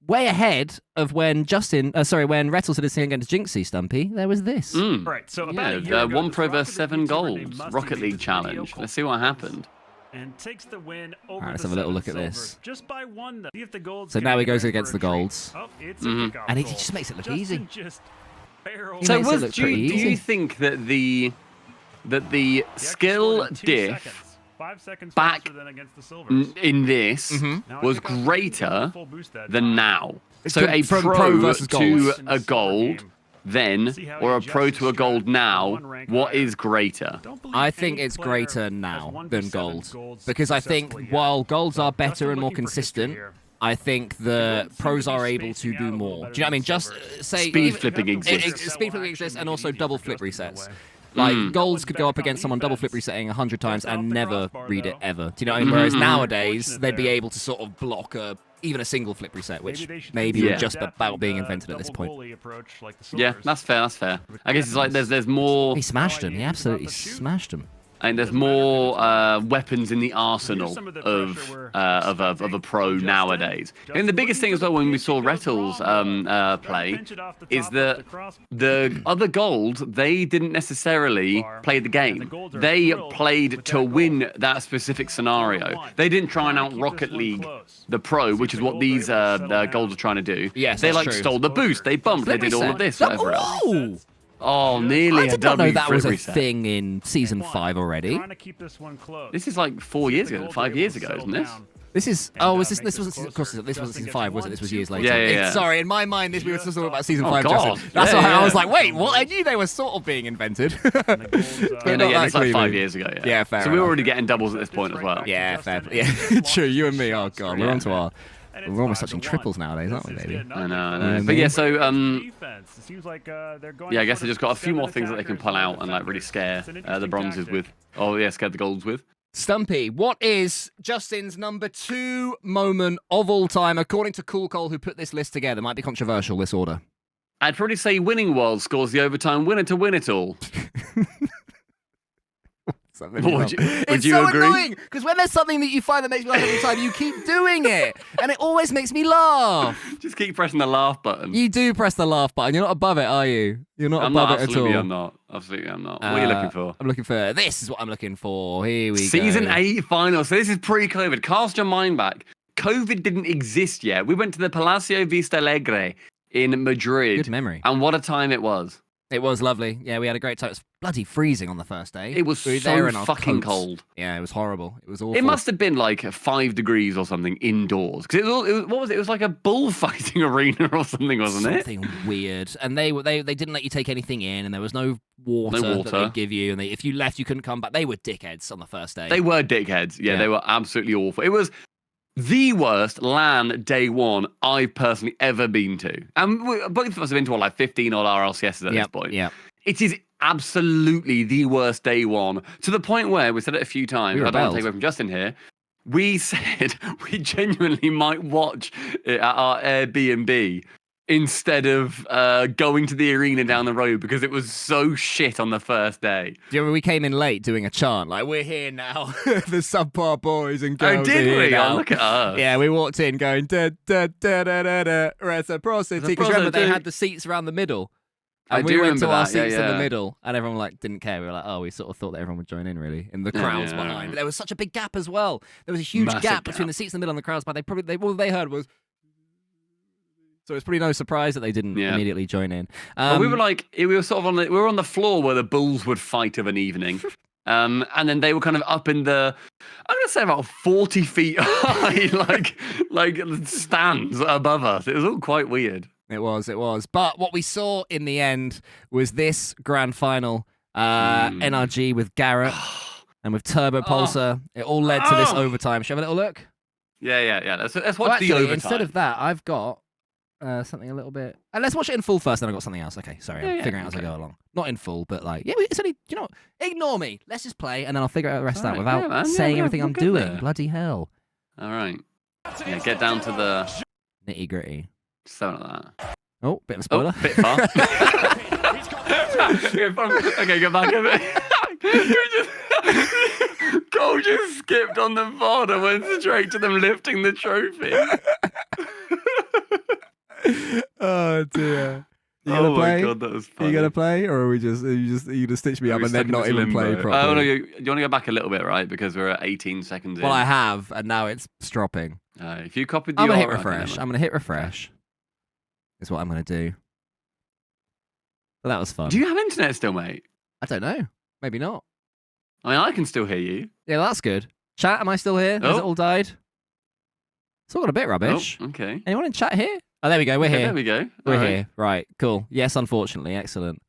Speaker 1: Way ahead of when when Rettel did his thing against Jinxie, Stumpy, there was this.
Speaker 9: Right, so about a year ago,
Speaker 2: 1 pro versus
Speaker 9: this
Speaker 2: 7
Speaker 9: YouTuber named
Speaker 2: goals.
Speaker 9: Musty
Speaker 2: Rocket League
Speaker 9: beats
Speaker 2: challenge. Let's see what happened.
Speaker 9: And takes the win over
Speaker 1: Alright, let's
Speaker 9: the
Speaker 1: have a little look
Speaker 9: 7
Speaker 1: at this.
Speaker 9: silver. Just by 1 though. See if the golds
Speaker 1: So
Speaker 9: can
Speaker 1: now he
Speaker 9: get
Speaker 1: goes
Speaker 9: ready
Speaker 1: against
Speaker 9: for
Speaker 1: the
Speaker 9: a treat.
Speaker 1: golds.
Speaker 9: Oh, it's a kickoff
Speaker 1: And he
Speaker 9: goal.
Speaker 1: just makes it look
Speaker 9: Justin
Speaker 1: easy.
Speaker 9: Just barrels
Speaker 1: He
Speaker 2: So
Speaker 1: makes it look
Speaker 2: do you
Speaker 1: pretty
Speaker 2: think that the
Speaker 9: He actually
Speaker 2: skill
Speaker 9: scored in 2
Speaker 2: diff
Speaker 9: seconds. 5 seconds
Speaker 2: back
Speaker 9: faster than against the Silvers.
Speaker 2: in this
Speaker 9: Now
Speaker 2: was
Speaker 9: I think I'll
Speaker 2: greater
Speaker 9: full boost that
Speaker 2: than
Speaker 9: time.
Speaker 2: now? So a
Speaker 1: From
Speaker 2: pro
Speaker 1: versus
Speaker 2: to
Speaker 1: goals.
Speaker 2: a gold then,
Speaker 9: See how
Speaker 2: or a
Speaker 9: he
Speaker 2: pro
Speaker 9: adjusts
Speaker 2: to a
Speaker 9: his
Speaker 2: gold
Speaker 9: strat
Speaker 2: now,
Speaker 9: one rank
Speaker 2: what
Speaker 9: higher.
Speaker 2: is greater?
Speaker 9: Don't believe
Speaker 1: I think
Speaker 9: any
Speaker 1: it's
Speaker 9: player
Speaker 1: greater
Speaker 9: has
Speaker 1: now
Speaker 9: 1 to
Speaker 1: than
Speaker 9: 7
Speaker 1: gold.
Speaker 9: golds
Speaker 1: Because I think
Speaker 9: successfully
Speaker 1: while
Speaker 9: now.
Speaker 1: golds are better
Speaker 9: Justin
Speaker 1: and more
Speaker 9: looking for history
Speaker 1: consistent,
Speaker 9: here.
Speaker 1: I think the pros are able to do more. Do you know what I mean? Just say
Speaker 2: Speed flipping exists.
Speaker 1: Speed flipping exists, and also double flip resets. Like golds could go up against someone double flip resetting 100 times and never read it ever. Do you know what I mean? Whereas nowadays they'd be able to sort of block even a single flip reset, which maybe
Speaker 2: Yeah.
Speaker 1: just about being invented at this point.
Speaker 2: Yeah, that's fair. That's fair. I guess it's like there's more.
Speaker 1: He smashed him. He absolutely smashed him.
Speaker 2: And there's more weapons in the arsenal of a pro nowadays. And the biggest thing as well when we saw Rettel's play is that the other gold, they didn't necessarily play the game. They played to win that specific scenario. They didn't try and out Rocket League the pro, which is what these golds are trying to do.
Speaker 1: Yes,
Speaker 2: they
Speaker 1: that's
Speaker 2: like
Speaker 1: true.
Speaker 2: stole the boost, they bumped, they did all of this, whatever else.
Speaker 1: Ooh!
Speaker 2: Oh, nearly
Speaker 1: I
Speaker 2: a
Speaker 1: did not know
Speaker 2: W
Speaker 1: that
Speaker 2: flip
Speaker 1: was a
Speaker 2: reset.
Speaker 1: thing in season 5 already.
Speaker 9: Trying to keep this one close.
Speaker 2: This is like 4 years ago, 5 years ago, isn't this?
Speaker 1: This is was this wasn't season 5, was it? This was years later.
Speaker 2: Yeah.
Speaker 1: Sorry, in my mind, we were still talking about season 5.
Speaker 2: God.
Speaker 1: Justin. That's why I was like, wait, what? I knew they were sort of being invented.
Speaker 2: It's like 5 years ago.
Speaker 1: Yeah, fair.
Speaker 2: So we were already getting doubles at this point as well.
Speaker 1: Yeah, fair. Yeah, true. You and me. Oh god, we're on to our. We're almost touching triples nowadays, aren't we, baby?
Speaker 2: I know. But yeah, so yeah, I guess I just got a few more things that they can pull out and like really scare the bronzes with. Oh yeah, scare the golds with.
Speaker 1: Stumpy, what is Justin's number 2 moment of all time, according to Cool Cole, who put this list together? Might be controversial, this order.
Speaker 2: I'd probably say winning world scores the overtime winner to win it all. Would you
Speaker 1: so
Speaker 2: agree?
Speaker 1: Annoying because when there's something that you find that makes me laugh every time, you keep doing it, and it always makes me laugh.
Speaker 2: Just keep pressing the laugh button.
Speaker 1: You do press the laugh button. You're not above it, are you? You're not
Speaker 2: I'm
Speaker 1: above
Speaker 2: not,
Speaker 1: it at
Speaker 2: absolutely,
Speaker 1: all.
Speaker 2: I'm not. Absolutely, I'm not. What are you looking for?
Speaker 1: I'm looking for. This is what I'm looking for. Here we go.
Speaker 2: Season 8 final. So this is pre-COVID. Cast your mind back. COVID didn't exist yet. We went to the Palacio Vista Alegre in Madrid.
Speaker 1: Good memory.
Speaker 2: And what a time it was.
Speaker 1: It was lovely. Yeah, we had a great time. It was bloody freezing on the first day.
Speaker 2: It was
Speaker 1: we were
Speaker 2: so
Speaker 1: there in our
Speaker 2: fucking
Speaker 1: coats.
Speaker 2: cold.
Speaker 1: Yeah, it was horrible. It was awful.
Speaker 2: It must have been like 5 degrees or something indoors. Because what was it? It was like a bullfighting arena or something, wasn't it?
Speaker 1: Something weird. And they didn't let you take anything in, and there was no water,
Speaker 2: No
Speaker 1: that they'd give you. And if you left, you couldn't come back. They were dickheads on the first day.
Speaker 2: They were dickheads. Yeah, they were absolutely awful. It was the worst LAN day one I've personally ever been to. And both of us have been to like 15 odd RLCSs at this point.
Speaker 1: Yeah.
Speaker 2: It is absolutely the worst day one, to the point where we said it a few times. I don't want to take away from Justin here. We said we genuinely might watch it at our Airbnb instead of going to the arena down the road because it was so shit on the first day.
Speaker 1: Do you remember we came in late doing a chant like, we're here now, the SubPar boys and girls.
Speaker 2: Oh, did we?
Speaker 1: Now.
Speaker 2: Oh, look at us.
Speaker 1: Yeah, we walked in going da da da da da da reciprocity. Because remember they had the seats around the middle. And we went to our seats in the middle, and everyone like didn't care. We were like, oh, we sort of thought that everyone would join in, really, in the crowds behind. But there was such a big gap as well. There was a huge gap between the seats in the middle and the crowds behind. All they heard was. So it's probably no surprise that they didn't immediately join in.
Speaker 2: Well, we were sort of we were on the floor where the Bulls would fight of an evening. And then they were kind of up in the, I'm going to say about 40 feet high, like stands above us. It was all quite weird.
Speaker 1: It was. But what we saw in the end was this grand final, NRG with Garrett and with Turbo Pulsar. It all led to this overtime. Shall we have a little look?
Speaker 2: Yeah. Let's watch the overtime.
Speaker 1: Instead of that, I've got something a little bit... let's watch it in full first, then I've got something else. Okay, sorry, I'm figuring out as I go along. Not in full, but like... Yeah, it's only... You know what? Ignore me. Let's just play, and then I'll figure out the rest out without saying everything I'm doing. There. Bloody hell.
Speaker 2: All right. Yeah, get down to the...
Speaker 1: Nitty-gritty.
Speaker 2: Something like that.
Speaker 1: Oh, bit of a spoiler.
Speaker 2: Bit far. Okay, go back a bit. Cole just skipped on the VOD and went straight to them lifting the trophy.
Speaker 1: Oh dear. You gonna
Speaker 2: my
Speaker 1: play?
Speaker 2: God, that was funny.
Speaker 1: Are you gonna play, or are we just you gonna stitch me up and then not even play properly?
Speaker 2: Oh no, do you want to go back a little bit, right? Because we're at 18 seconds in.
Speaker 1: Well, I have, and now it's dropping.
Speaker 2: If you copied the
Speaker 1: I'm gonna hit refresh. I'm gonna hit refresh. Is what I'm gonna do. But that was fun.
Speaker 2: Do you have internet still, mate?
Speaker 1: I don't know. Maybe not.
Speaker 2: I mean, I can still hear you.
Speaker 1: Yeah, that's good. Chat, am I still here? Has it all died? It's all got a bit rubbish.
Speaker 2: Oh, okay.
Speaker 1: Anyone in chat here? Oh, there we go. We're here.
Speaker 2: There we go.
Speaker 1: We're here. Right. Cool. Yes, unfortunately. Excellent.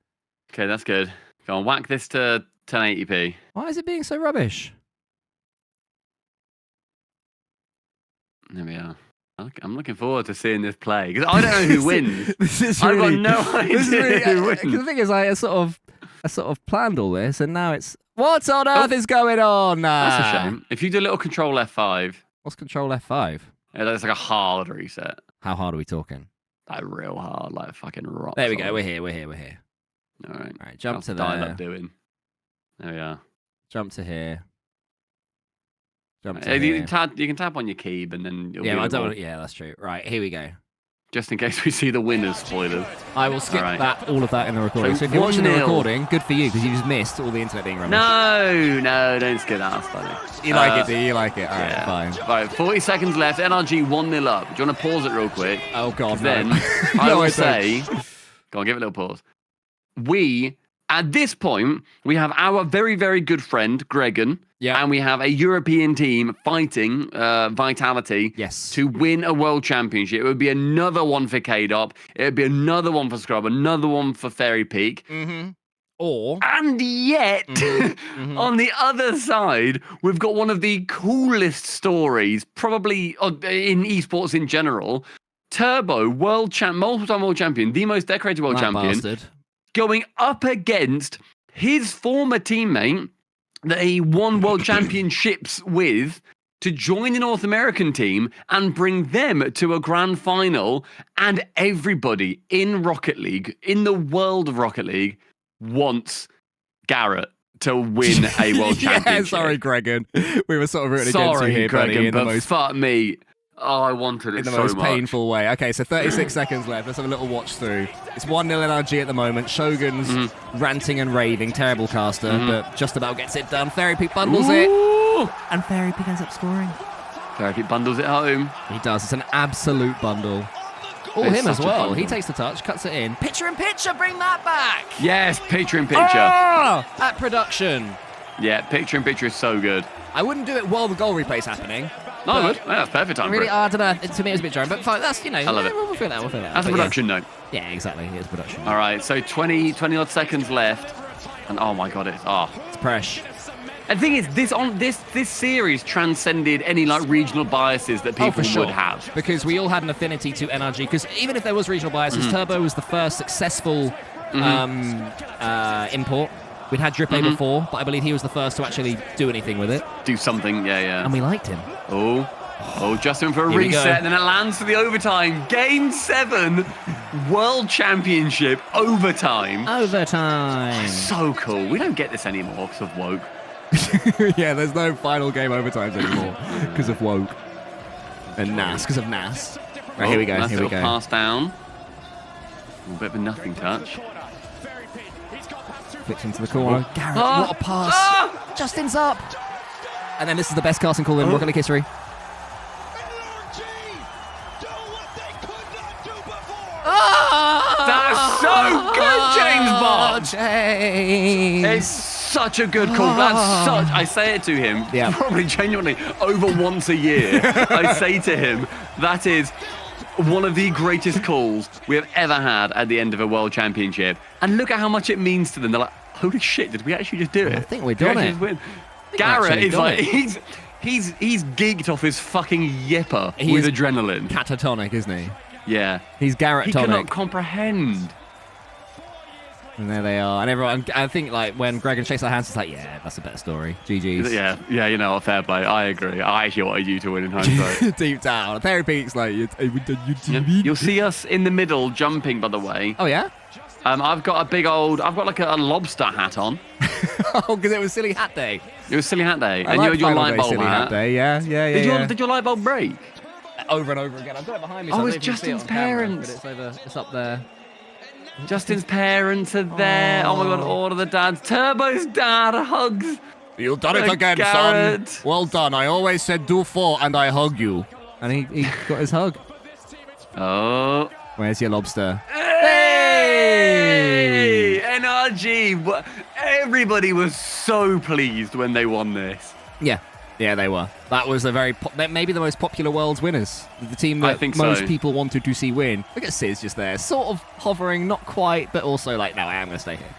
Speaker 2: Okay, that's good. Go on, whack this to 1080p.
Speaker 1: Why is it being so rubbish?
Speaker 2: There we are. I'm looking forward to seeing this play because I don't know who wins. I've got no idea who wins.
Speaker 1: The thing is, I sort of planned all this, and now it's what on earth is going on?
Speaker 2: That's a shame. If you do a little Control F5.
Speaker 1: What's Control F5?
Speaker 2: Yeah, that's like a hard reset.
Speaker 1: How hard are we talking?
Speaker 2: Like real hard, like fucking rock.
Speaker 1: There we go. We're here.
Speaker 2: All right.
Speaker 1: Jump to there.
Speaker 2: Up doing. There we are.
Speaker 1: Jump to here.
Speaker 2: You can tap on your keyb and then you'll
Speaker 1: yeah, that's true. Right, here we go.
Speaker 2: Just in case we see the winners spoilers.
Speaker 1: I will skip all of that in the recording. So if you're watching the recording, good for you because you just missed all the internet being rubbish.
Speaker 2: No, don't skip that. That's funny.
Speaker 1: You like it, do you? like it? All right, fine.
Speaker 2: All right, 40 seconds left. NRG 1-0 up. Do you want to pause it real quick?
Speaker 1: Oh, God,
Speaker 2: Then I will say... Go on, give it a little pause. We At this point, we have our very, very good friend, Gregan, and we have a European team fighting Vitality to win a world championship. It would be another one for K-Dop. It would be another one for Scrub, another one for Fairy Peak. And yet, on the other side, we've got one of the coolest stories, probably in esports in general. Turbo, multiple-time world champion, the most decorated world champion, going up against his former teammate that he won world championships with to join the North American team and bring them to a grand final. And everybody in Rocket League, in the world of Rocket League, wants Garrett to win a world championship.
Speaker 1: Sorry, Gregan. We were sort of rooting against you here,
Speaker 2: Gregan,
Speaker 1: buddy.
Speaker 2: but fuck me. Oh, I wanted it
Speaker 1: in the
Speaker 2: so
Speaker 1: most
Speaker 2: much.
Speaker 1: painful way. Okay, so 36 seconds left. Let's have a little watch through. It's 1-0 NRG at the moment. Shogun's ranting and raving. Terrible caster, but just about gets it done. Fairy Peak bundles it. And Fairy Peak ends up scoring.
Speaker 2: Fairy Peak bundles it home.
Speaker 1: He does. It's an absolute bundle. Oh, him as well. He takes the touch, cuts it in. Picture in picture, bring that back.
Speaker 2: Yes, picture in picture.
Speaker 1: At production.
Speaker 2: Yeah, picture in picture is so good.
Speaker 1: I wouldn't do it while the goal replay's happening.
Speaker 2: No, I would. Yeah, that's perfect time
Speaker 1: Really,
Speaker 2: for it.
Speaker 1: I don't know. To me, it was a bit jarring, but fine, that's, you know,
Speaker 2: I love it.
Speaker 1: We'll feel that.
Speaker 2: That's a production note.
Speaker 1: Yeah, exactly. It is production.
Speaker 2: All right, so 20 odd seconds left. And oh my God, it's
Speaker 1: fresh.
Speaker 2: And the thing is, this series transcended any like regional biases that people would have.
Speaker 1: Because we all had an affinity to NRG. Because even if there was regional biases, Turbo was the first successful import. We'd had Drip A before, but I believe he was the first to actually do anything with it.
Speaker 2: Do something, yeah.
Speaker 1: And we liked him.
Speaker 2: Oh, Justin for a reset, and then it lands for the overtime. Game 7, World Championship, overtime. So cool. We don't get this anymore because of Woke.
Speaker 1: Yeah, there's no final game overtimes anymore because of Woke. And NAS, because of NAS. Right, here we go,
Speaker 2: Nice
Speaker 1: here we
Speaker 2: little
Speaker 1: go.
Speaker 2: pass down. A bit of a nothing touch.
Speaker 1: Flicks into the corner. Garrett, what a pass. Justin's up. And then this is the best casting call in Rocket League history.
Speaker 2: That's so good, James Bond.
Speaker 1: James.
Speaker 2: It's such a good call. That's such. I say it to him, probably genuinely over once a year. I say to him, that is one of the greatest calls we have ever had at the end of a world championship. And look at how much it means to them. They're like, holy shit, did we actually just do it?
Speaker 1: I think we're doing it.
Speaker 2: Garrett is like, he's geeked off his fucking yipper with adrenaline.
Speaker 1: Catatonic, isn't he?
Speaker 2: Yeah.
Speaker 1: He's Garrett
Speaker 2: He
Speaker 1: tonic.
Speaker 2: cannot comprehend.
Speaker 1: And there they are. And everyone, I think, like, when Gregan shakes our hands, it's like, yeah, that's a better story. GG's.
Speaker 2: Yeah, you know, fair play. I agree. I actually wanted you to win in hindsight.
Speaker 1: Deep down. Fairy Peak's like,
Speaker 2: You'll see us in the middle jumping, by the way.
Speaker 1: Oh, yeah?
Speaker 2: I've got like a lobster hat on.
Speaker 1: Oh, because it was Silly Hat Day.
Speaker 2: It was Silly Hat Day.
Speaker 1: I
Speaker 2: And
Speaker 1: like
Speaker 2: you had your
Speaker 1: Final
Speaker 2: light
Speaker 1: Day
Speaker 2: bulb
Speaker 1: Silly Hat Day. Yeah.
Speaker 2: Did your light bulb break?
Speaker 1: Over and over again. I've got it behind me. So
Speaker 2: Oh,
Speaker 1: I
Speaker 2: it's
Speaker 1: don't know if you can see it
Speaker 2: Justin's
Speaker 1: on camera,
Speaker 2: parents.
Speaker 1: but it's up there.
Speaker 2: Justin's parents are there. Oh my God, all of the dads. Turbo's dad hugs.
Speaker 1: You've done it again,
Speaker 2: Garrett.
Speaker 1: son. Well done. I always said do 4 and I hug you. And he got his hug.
Speaker 2: Oh.
Speaker 1: Where's your lobster?
Speaker 2: Hey! NRG. Everybody was so pleased when they won this.
Speaker 1: Yeah, they were. That was maybe the most popular Worlds winners. The team that most people wanted to see win. Look at Sis just there, sort of hovering, not quite, but also like, no, I am going to stay here.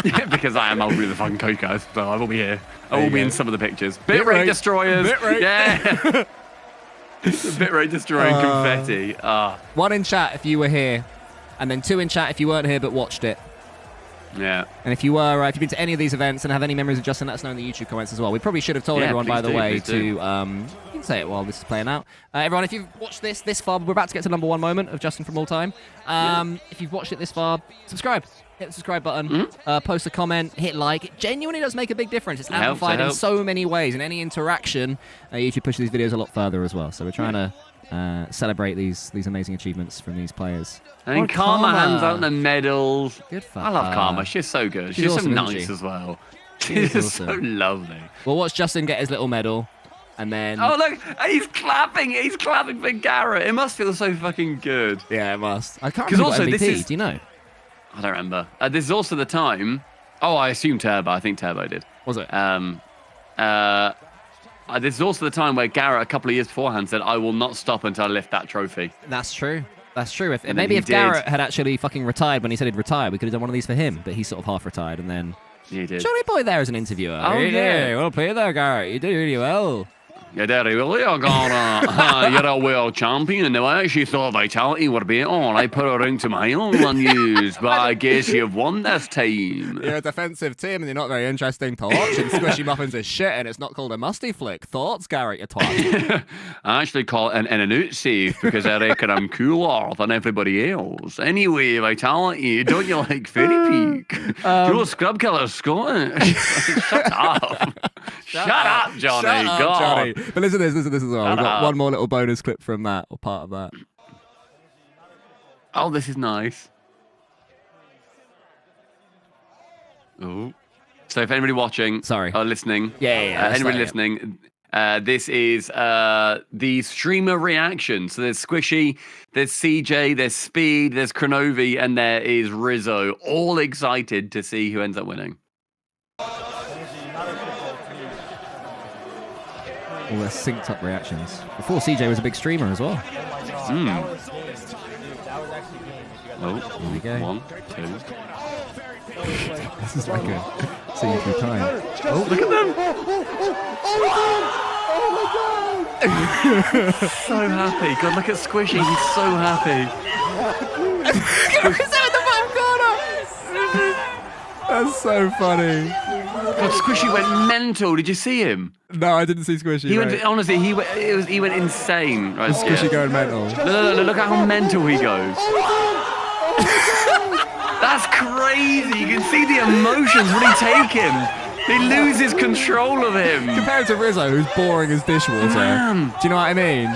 Speaker 2: Yeah, because I'll be the fucking coach, guys. So I will be here. I will be in some of the pictures. Bitrate destroyers.
Speaker 1: Bitrate.
Speaker 2: Yeah. Bitrate destroying confetti.
Speaker 1: 1 in chat if you were here, and then 2 in chat if you weren't here but watched it.
Speaker 2: Yeah.
Speaker 1: And if you were, if you've been to any of these events and have any memories of Justin, let us know in the YouTube comments as well. We probably should have told everyone, by the way, to you can say it while this is playing out. Everyone, if you've watched this far, we're about to get to #1 moment of Justin from all time. If you've watched it this far, subscribe. Hit the subscribe button, post a comment, hit like. It genuinely does make a big difference. It's amplified in so many ways. In any interaction, YouTube pushes these videos a lot further as well. So we're trying to celebrate these amazing achievements from these players.
Speaker 2: And then Karma hands out the medals.
Speaker 1: Good for
Speaker 2: I love
Speaker 1: her.
Speaker 2: Karma. She's so good. She's
Speaker 1: awesome,
Speaker 2: so
Speaker 1: isn't
Speaker 2: nice
Speaker 1: she?
Speaker 2: as well.
Speaker 1: She's
Speaker 2: She's
Speaker 1: awesome.
Speaker 2: so lovely.
Speaker 1: We'll watch Justin get his little medal, and then...
Speaker 2: Oh, look. He's clapping. He's clapping for Garrett. It must feel so fucking good.
Speaker 1: Yeah, it must. I can't
Speaker 2: 'Cause
Speaker 1: remember
Speaker 2: also
Speaker 1: what
Speaker 2: this
Speaker 1: MVP.
Speaker 2: is-
Speaker 1: Do you know?
Speaker 2: I don't remember. This is also the time Oh, I assume Turbo. I think Turbo did.
Speaker 1: Was it?
Speaker 2: This is also the time where Garrett, a couple of years beforehand, said, "I will not stop until I lift that trophy."
Speaker 1: That's true. That's true.
Speaker 2: And
Speaker 1: Maybe
Speaker 2: then
Speaker 1: if
Speaker 2: he did.
Speaker 1: Garrett had actually fucking retired when he said he'd retire, we could have done one of these for him. But he's sort of half retired, and then
Speaker 2: He did.
Speaker 1: Johnny Boy there as an interviewer.
Speaker 2: Oh, yeah.
Speaker 1: Well played there, Garrett. You did really well.
Speaker 2: Yeah, Daddy, well, you're a world champion, and I actually thought Vitality would be on. I put it into my own unused, but I guess you've won this time.
Speaker 1: You're a defensive team, and you're not very interesting to watch. And Squishy Muffins is shit, and it's not called a musty flick. Thoughts, Garrett, you twat?
Speaker 2: I actually call it an out save because I reckon I'm cooler than everybody else. Anyway, Vitality, don't you like Fairy Peak? You're Scrub Killer Scottish. Shut up. Shut up, Johnny.
Speaker 1: Shut up,
Speaker 2: God.
Speaker 1: Johnny. But listen to this as well. We've got
Speaker 2: up.
Speaker 1: one more little bonus clip from that, or part of that.
Speaker 2: Oh, this is nice. Oh. So if anybody watching, or listening,
Speaker 1: that's
Speaker 2: anybody
Speaker 1: like it.
Speaker 2: listening, this is the streamer reaction. So there's Squishy, there's CJ, there's Speed, there's Kronovi, and there is Rizzo, all excited to see who ends up winning.
Speaker 1: All their synced up reactions. Before CJ was a big streamer as well.
Speaker 2: Oh,
Speaker 1: here we go.
Speaker 2: 1, 2.
Speaker 1: This is like a scene through time.
Speaker 2: Oh, look at them! So happy. God, look at Squishy. He's so happy.
Speaker 1: That's so funny.
Speaker 2: God, Squishy went mental. Did you see him?
Speaker 1: No, I didn't see Squishy.
Speaker 2: He went. Honestly, he went insane. Right,
Speaker 1: Squishy going mental.
Speaker 2: Look at how mental he goes. That's crazy. You can see the emotions really take him. He loses control of him.
Speaker 1: Compared to Rizzo, who's boring as dishwater.
Speaker 2: Man.
Speaker 1: Do you know what I mean?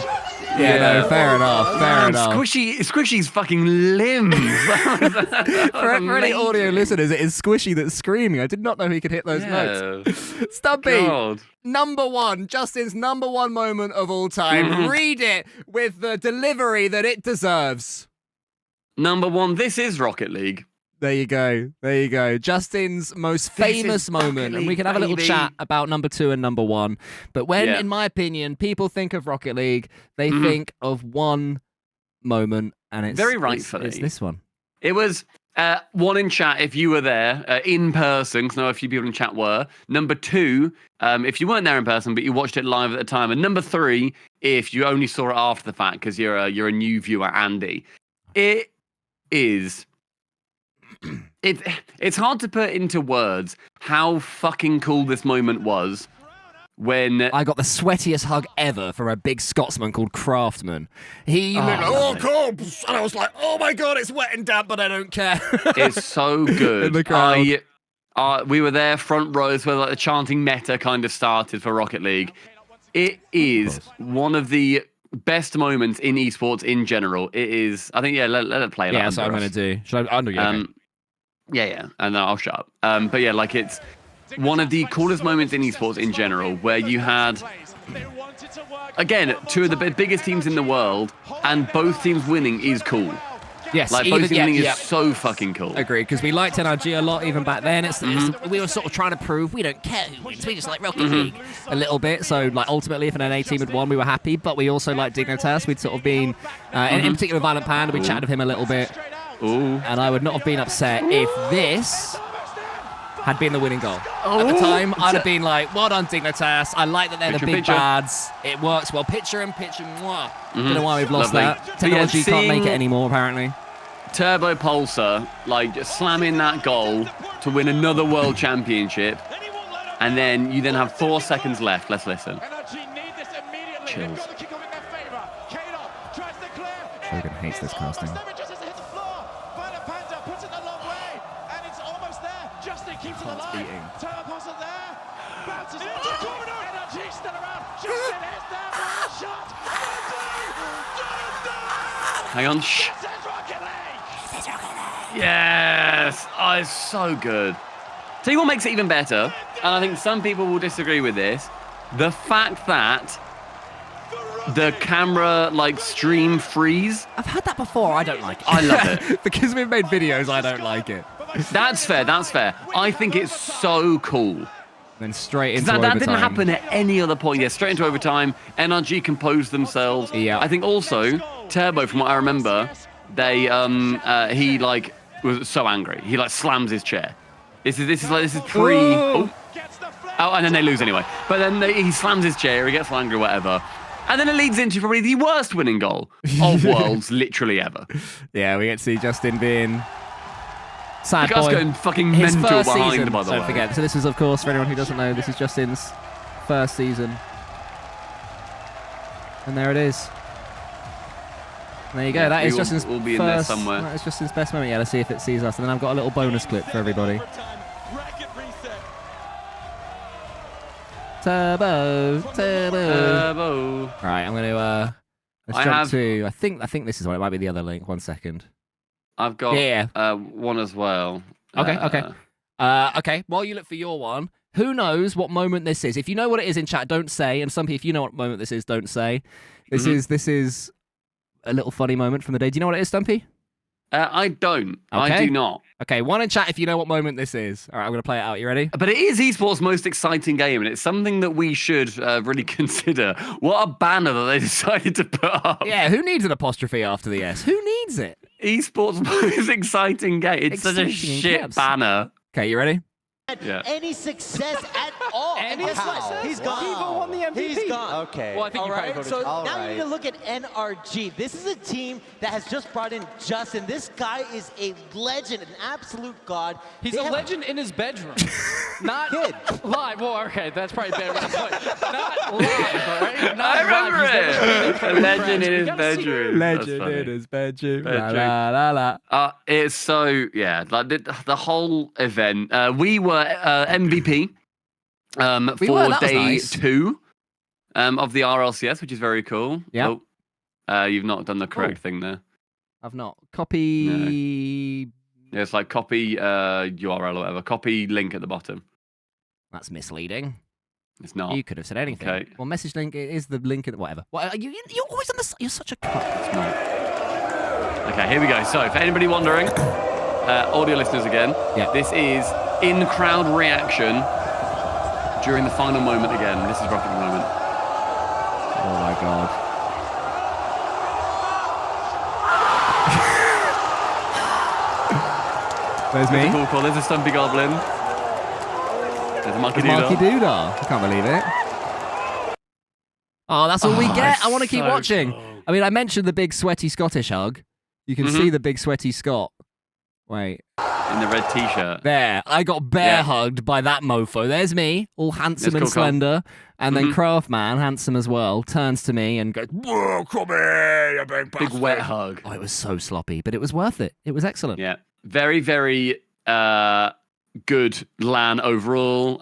Speaker 1: Yeah, no, fair enough. Fair enough.
Speaker 2: Squishy's fucking limbs.
Speaker 1: For any audio listeners, it is Squishy that's screaming. I did not know he could hit those notes. Stumpy,
Speaker 2: God.
Speaker 1: number one, Justin's number one moment of all time. Read it with the delivery that it deserves.
Speaker 2: Number one, this is Rocket League.
Speaker 1: There you go. There you go. Justin's most famous moment. And we can have a little chat about number two and number one. But when, in my opinion, people think of Rocket League, they think of one moment, and it's
Speaker 2: very rightfully.
Speaker 1: It's this one.
Speaker 2: It was one in chat if you were there in person, because I know a few people in chat were. Number two, if you weren't there in person, but you watched it live at the time. And number three, if you only saw it after the fact, because you're a new viewer, Andy. It is... It's hard to put into words how fucking cool this moment was when
Speaker 1: I got the sweatiest hug ever from a big Scotsman called Craftman. He looked like, oh, cool. And I was like, oh my God, it's wet and damp, but I don't care.
Speaker 2: It's so good.
Speaker 1: In the crowd.
Speaker 2: We were there front rows where like the chanting meta kind of started for Rocket League. It is one of the best moments in esports in general. It is, I think, let it play it out.
Speaker 1: Yeah, that's what I'm going to do. Should I undo you?
Speaker 2: Yeah, and I'll shut up. But yeah, like it's one of the coolest moments in esports in general, where you had, again, two of the biggest teams in the world, and both teams winning is cool.
Speaker 1: Yes,
Speaker 2: like both teams winning is so fucking cool.
Speaker 1: Agreed, because we liked NRG a lot even back then. We were sort of trying to prove we don't care who wins, we just like Rocket League a little bit. So like ultimately, if an NA team had won, we were happy. But we also liked Dignitas. We'd sort of been, in particular, Violent Panda. We chatted with him a little bit.
Speaker 2: Ooh.
Speaker 1: And I would not have been upset if this had been the winning goal. At the time, I'd have been like, well done, Dignitas. I like that they're the big bads. It works well. Picture in picture. Mwah. Don't know why we've lost that. Technology can't make it anymore, apparently.
Speaker 2: Turbo Pulsar, like, just slamming that goal to win another world championship. And then you then have 4 seconds left. Let's listen. Chills.
Speaker 1: Shogun hates this casting.
Speaker 2: Hang on. Shh. Yes. Oh, it's so good. Tell you what makes it even better, and I think some people will disagree with this, the fact that the camera, like, stream freeze.
Speaker 1: I've had that before. I don't like it.
Speaker 2: I love it.
Speaker 1: Because we've made videos, I don't like it.
Speaker 2: That's fair. That's fair. I think it's so cool.
Speaker 1: Then straight into
Speaker 2: That
Speaker 1: overtime.
Speaker 2: didn't happen at any other point. Yeah, straight into overtime. NRG composed themselves.
Speaker 1: Yeah.
Speaker 2: I think also Turbo, from what I remember, they he like was so angry. He like slams his chair. This is pre. Oh, and then they lose anyway. But then he slams his chair. He gets angry, whatever. And then it leads into probably the worst winning goal of Worlds, literally ever.
Speaker 1: Yeah, we get to see Justin being sad
Speaker 2: Gus
Speaker 1: boy.
Speaker 2: going fucking
Speaker 1: His
Speaker 2: mental
Speaker 1: first
Speaker 2: behind,
Speaker 1: season,
Speaker 2: by the way.
Speaker 1: don't forget. So this is, of course, for anyone who doesn't know, this is Justin's first season. And there it is. And there you go.
Speaker 2: Yeah,
Speaker 1: that is
Speaker 2: we
Speaker 1: Justin's
Speaker 2: will be in
Speaker 1: first.
Speaker 2: there somewhere.
Speaker 1: That is Justin's best moment. Yeah, let's see if it sees us. And then I've got a little bonus clip for everybody. Turbo. Right, I'm going to. Let's jump to. I think this is one. It might be the other link. 1 second.
Speaker 2: I've got one as well.
Speaker 1: Okay. Okay. While you look for your one, who knows what moment this is? If you know what it is in chat, don't say. And some people, if you know what moment this is, don't say. This is a little funny moment from the day. Do you know what it is, Stumpy?
Speaker 2: I don't.
Speaker 1: Okay.
Speaker 2: I do not.
Speaker 1: Okay, one in chat if you know what moment this is. All right, I'm going to play it out. You ready?
Speaker 2: But it is esports' most exciting game, and it's something that we should really consider. What a banner that they decided to put up.
Speaker 1: Yeah, who needs an apostrophe after the S? Who needs it?
Speaker 2: Esports' most exciting game. It's such a
Speaker 1: Exciting in
Speaker 2: shit
Speaker 1: caps.
Speaker 2: banner.
Speaker 1: Okay, you ready?
Speaker 2: Yeah.
Speaker 10: Any success at all. And guess what? He's gone.
Speaker 11: Devo won the MVP.
Speaker 10: He's gone.
Speaker 11: Okay. Well, I think you probably voted.
Speaker 10: So
Speaker 11: All
Speaker 10: now
Speaker 11: right.
Speaker 10: you need to look at NRG. This is a team that has just brought in Justin. This guy is a legend, an absolute god.
Speaker 11: He's a legend in his bedroom. Not live. Well, okay, that's probably better. Not live, all right? Not
Speaker 2: I remember
Speaker 11: live.
Speaker 2: it. A legend in his bedroom.
Speaker 1: Legend in his bedroom. La, la, la, la.
Speaker 2: It's so, yeah, like the whole event. We were MVP for day 2 of the RLCS, which is very cool.
Speaker 1: Yeah.
Speaker 2: Oh, you've not done the correct thing there.
Speaker 1: I've not. Copy.
Speaker 2: Yeah, it's like copy URL or whatever. Copy link at the bottom.
Speaker 1: That's misleading.
Speaker 2: It's not.
Speaker 1: You could have said anything.
Speaker 2: Okay.
Speaker 1: Well, message link is the link at whatever. What, you're always on the. You're such a cunt.
Speaker 2: It's not. Okay, here we go. So, for anybody wondering, audio listeners again, this is in-crowd reaction during the final moment again. This is Rocket League moment.
Speaker 1: Oh my god. There's me.
Speaker 2: Cool call. There's a Stumpy Goblin. There's a Monkey Doodle.
Speaker 1: Monkey Doodle. I can't believe it. Oh, that's all we get. I want to keep watching.
Speaker 2: Cool.
Speaker 1: I mean, I mentioned the big sweaty Scottish hug. You can see the big sweaty Scot. Wait.
Speaker 2: In the red t-shirt.
Speaker 1: There. I got bear hugged by that mofo. There's me, all handsome and
Speaker 2: Cool,
Speaker 1: slender. And then Craftman, handsome as well, turns to me and goes, "Whoa, come here, you big bastard."
Speaker 2: Big wet hug.
Speaker 1: Oh, it was so sloppy, but it was worth it. It was excellent.
Speaker 2: Yeah. Very, very good LAN overall.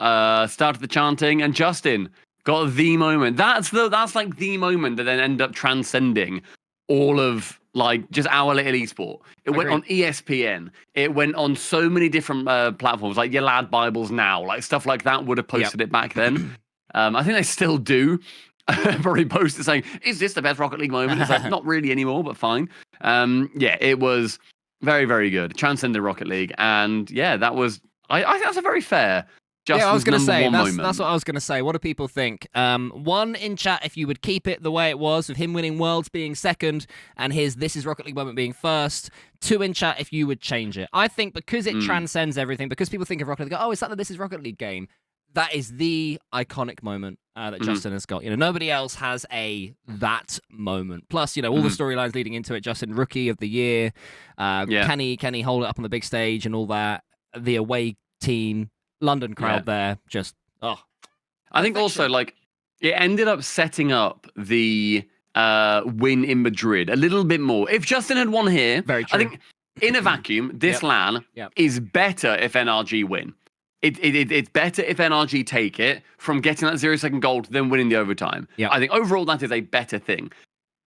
Speaker 2: Started the chanting, and Justin got the moment. That's like the moment that then ended up transcending all of like just our little esport. It went on ESPN. It went on so many different platforms, like your Lad Bibles now, like stuff like that would have posted it back then. I think they still do. Probably posted saying, "Is this the best Rocket League moment?" It's like not really anymore, but fine. Yeah, it was very, very good. Transcended Rocket League, and yeah, that was. I think that's a very fair. Justin's
Speaker 1: I was going to say,
Speaker 2: moment.
Speaker 1: that's what I was going to say. What do people think? One in chat, if you would keep it the way it was, with him winning Worlds being second and his This Is Rocket League moment being first. 2 in chat, if you would change it. I think because it transcends everything, because people think of Rocket League, oh, is that the This Is Rocket League game? That is the iconic moment that Justin has got. You know, nobody else has that moment. Plus, you know, all the storylines leading into it. Justin, Rookie of the Year. Can he hold it up on the big stage and all that? The away team. London crowd there, just
Speaker 2: I think also like it ended up setting up the win in Madrid a little bit more. If Justin had won here,
Speaker 1: very true.
Speaker 2: I think in a vacuum, this LAN is better if NRG win. It's better if NRG take it from getting that 0-second goal to then winning the overtime. I think overall that is a better thing.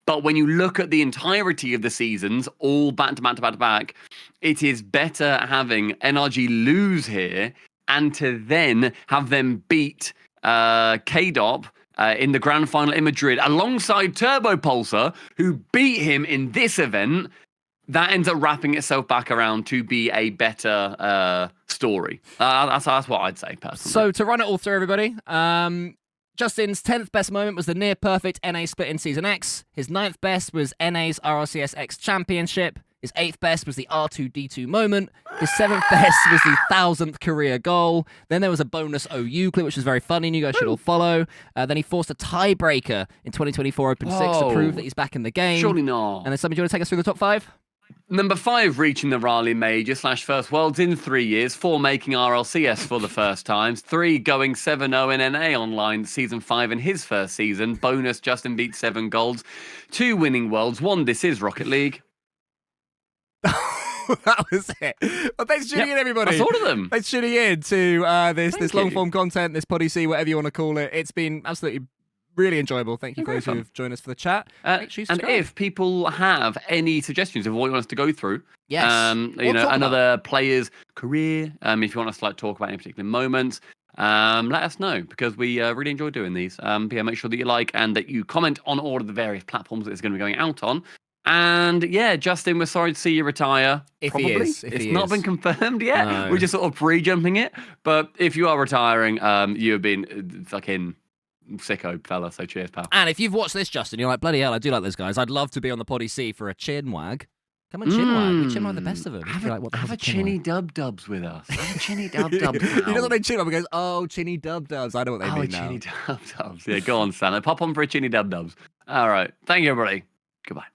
Speaker 2: But when you look at the entirety of the seasons, all back to back to back to back, it is better having NRG lose here and to then have them beat KDOP in the grand final in Madrid alongside Turbo Pulsar, who beat him in this event. that ends up wrapping itself back around to be a better story. That's what I'd say personally.
Speaker 1: So to run it all through, everybody, Justin's 10th best moment was the near perfect NA split in Season X. His 9th best was NA's RLCS X Championship. His 8th best was the R2D2 moment. His 7th best was the 1,000th career goal. Then there was a bonus OU clip, which was very funny, and you guys should all follow. Then he forced a tiebreaker in 2024 Open 6 to prove that he's back in the game.
Speaker 2: Surely not.
Speaker 1: And then somebody, do you want to take us through the top 5?
Speaker 2: Number 5, reaching the Raleigh Major / First Worlds in 3 years. 4, making RLCS for the first time. 3, going 7-0 in NA online Season 5 in his first season. Bonus, Justin beat 7 golds. 2, winning Worlds. 1, this is Rocket League.
Speaker 1: That was it. Well, thanks for tuning in, everybody.
Speaker 2: That's all of them.
Speaker 1: Thanks for tuning in to this long form content, this Poddy C, whatever you want to call it. It's been absolutely really enjoyable. Thank you for those who've joined us for the chat. Make sure you
Speaker 2: and
Speaker 1: subscribe.
Speaker 2: if people have any suggestions of what you want us to go through,
Speaker 1: yes,
Speaker 2: another player's career, if you want us to talk about any particular moments, let us know, because we really enjoy doing these. Yeah, make sure that you like and that you comment on all of the various platforms that it's going to be going out on. And yeah, Justin, we're sorry to see you retire.
Speaker 1: Probably.
Speaker 2: It's not been confirmed yet.
Speaker 1: No.
Speaker 2: We're just sort of pre-jumping it. But if you are retiring, you have been fucking sicko fella. So cheers, pal.
Speaker 1: And if you've watched this, Justin, you're like, bloody hell, I do like those guys. I'd love to be on the Poddy C for a chin wag. Come on, chin wag. We chin wag the best of them.
Speaker 2: Have a chinny dub-dubs with us. Have a chinny dub-dubs.
Speaker 1: He doesn't know chin wag. He goes, oh, chinny dub-dubs. I know what they mean now.
Speaker 2: Chinny dub-dubs. Yeah, go on, Santa. Pop on for a chinny dub-dubs. All right. Thank you, everybody. Goodbye.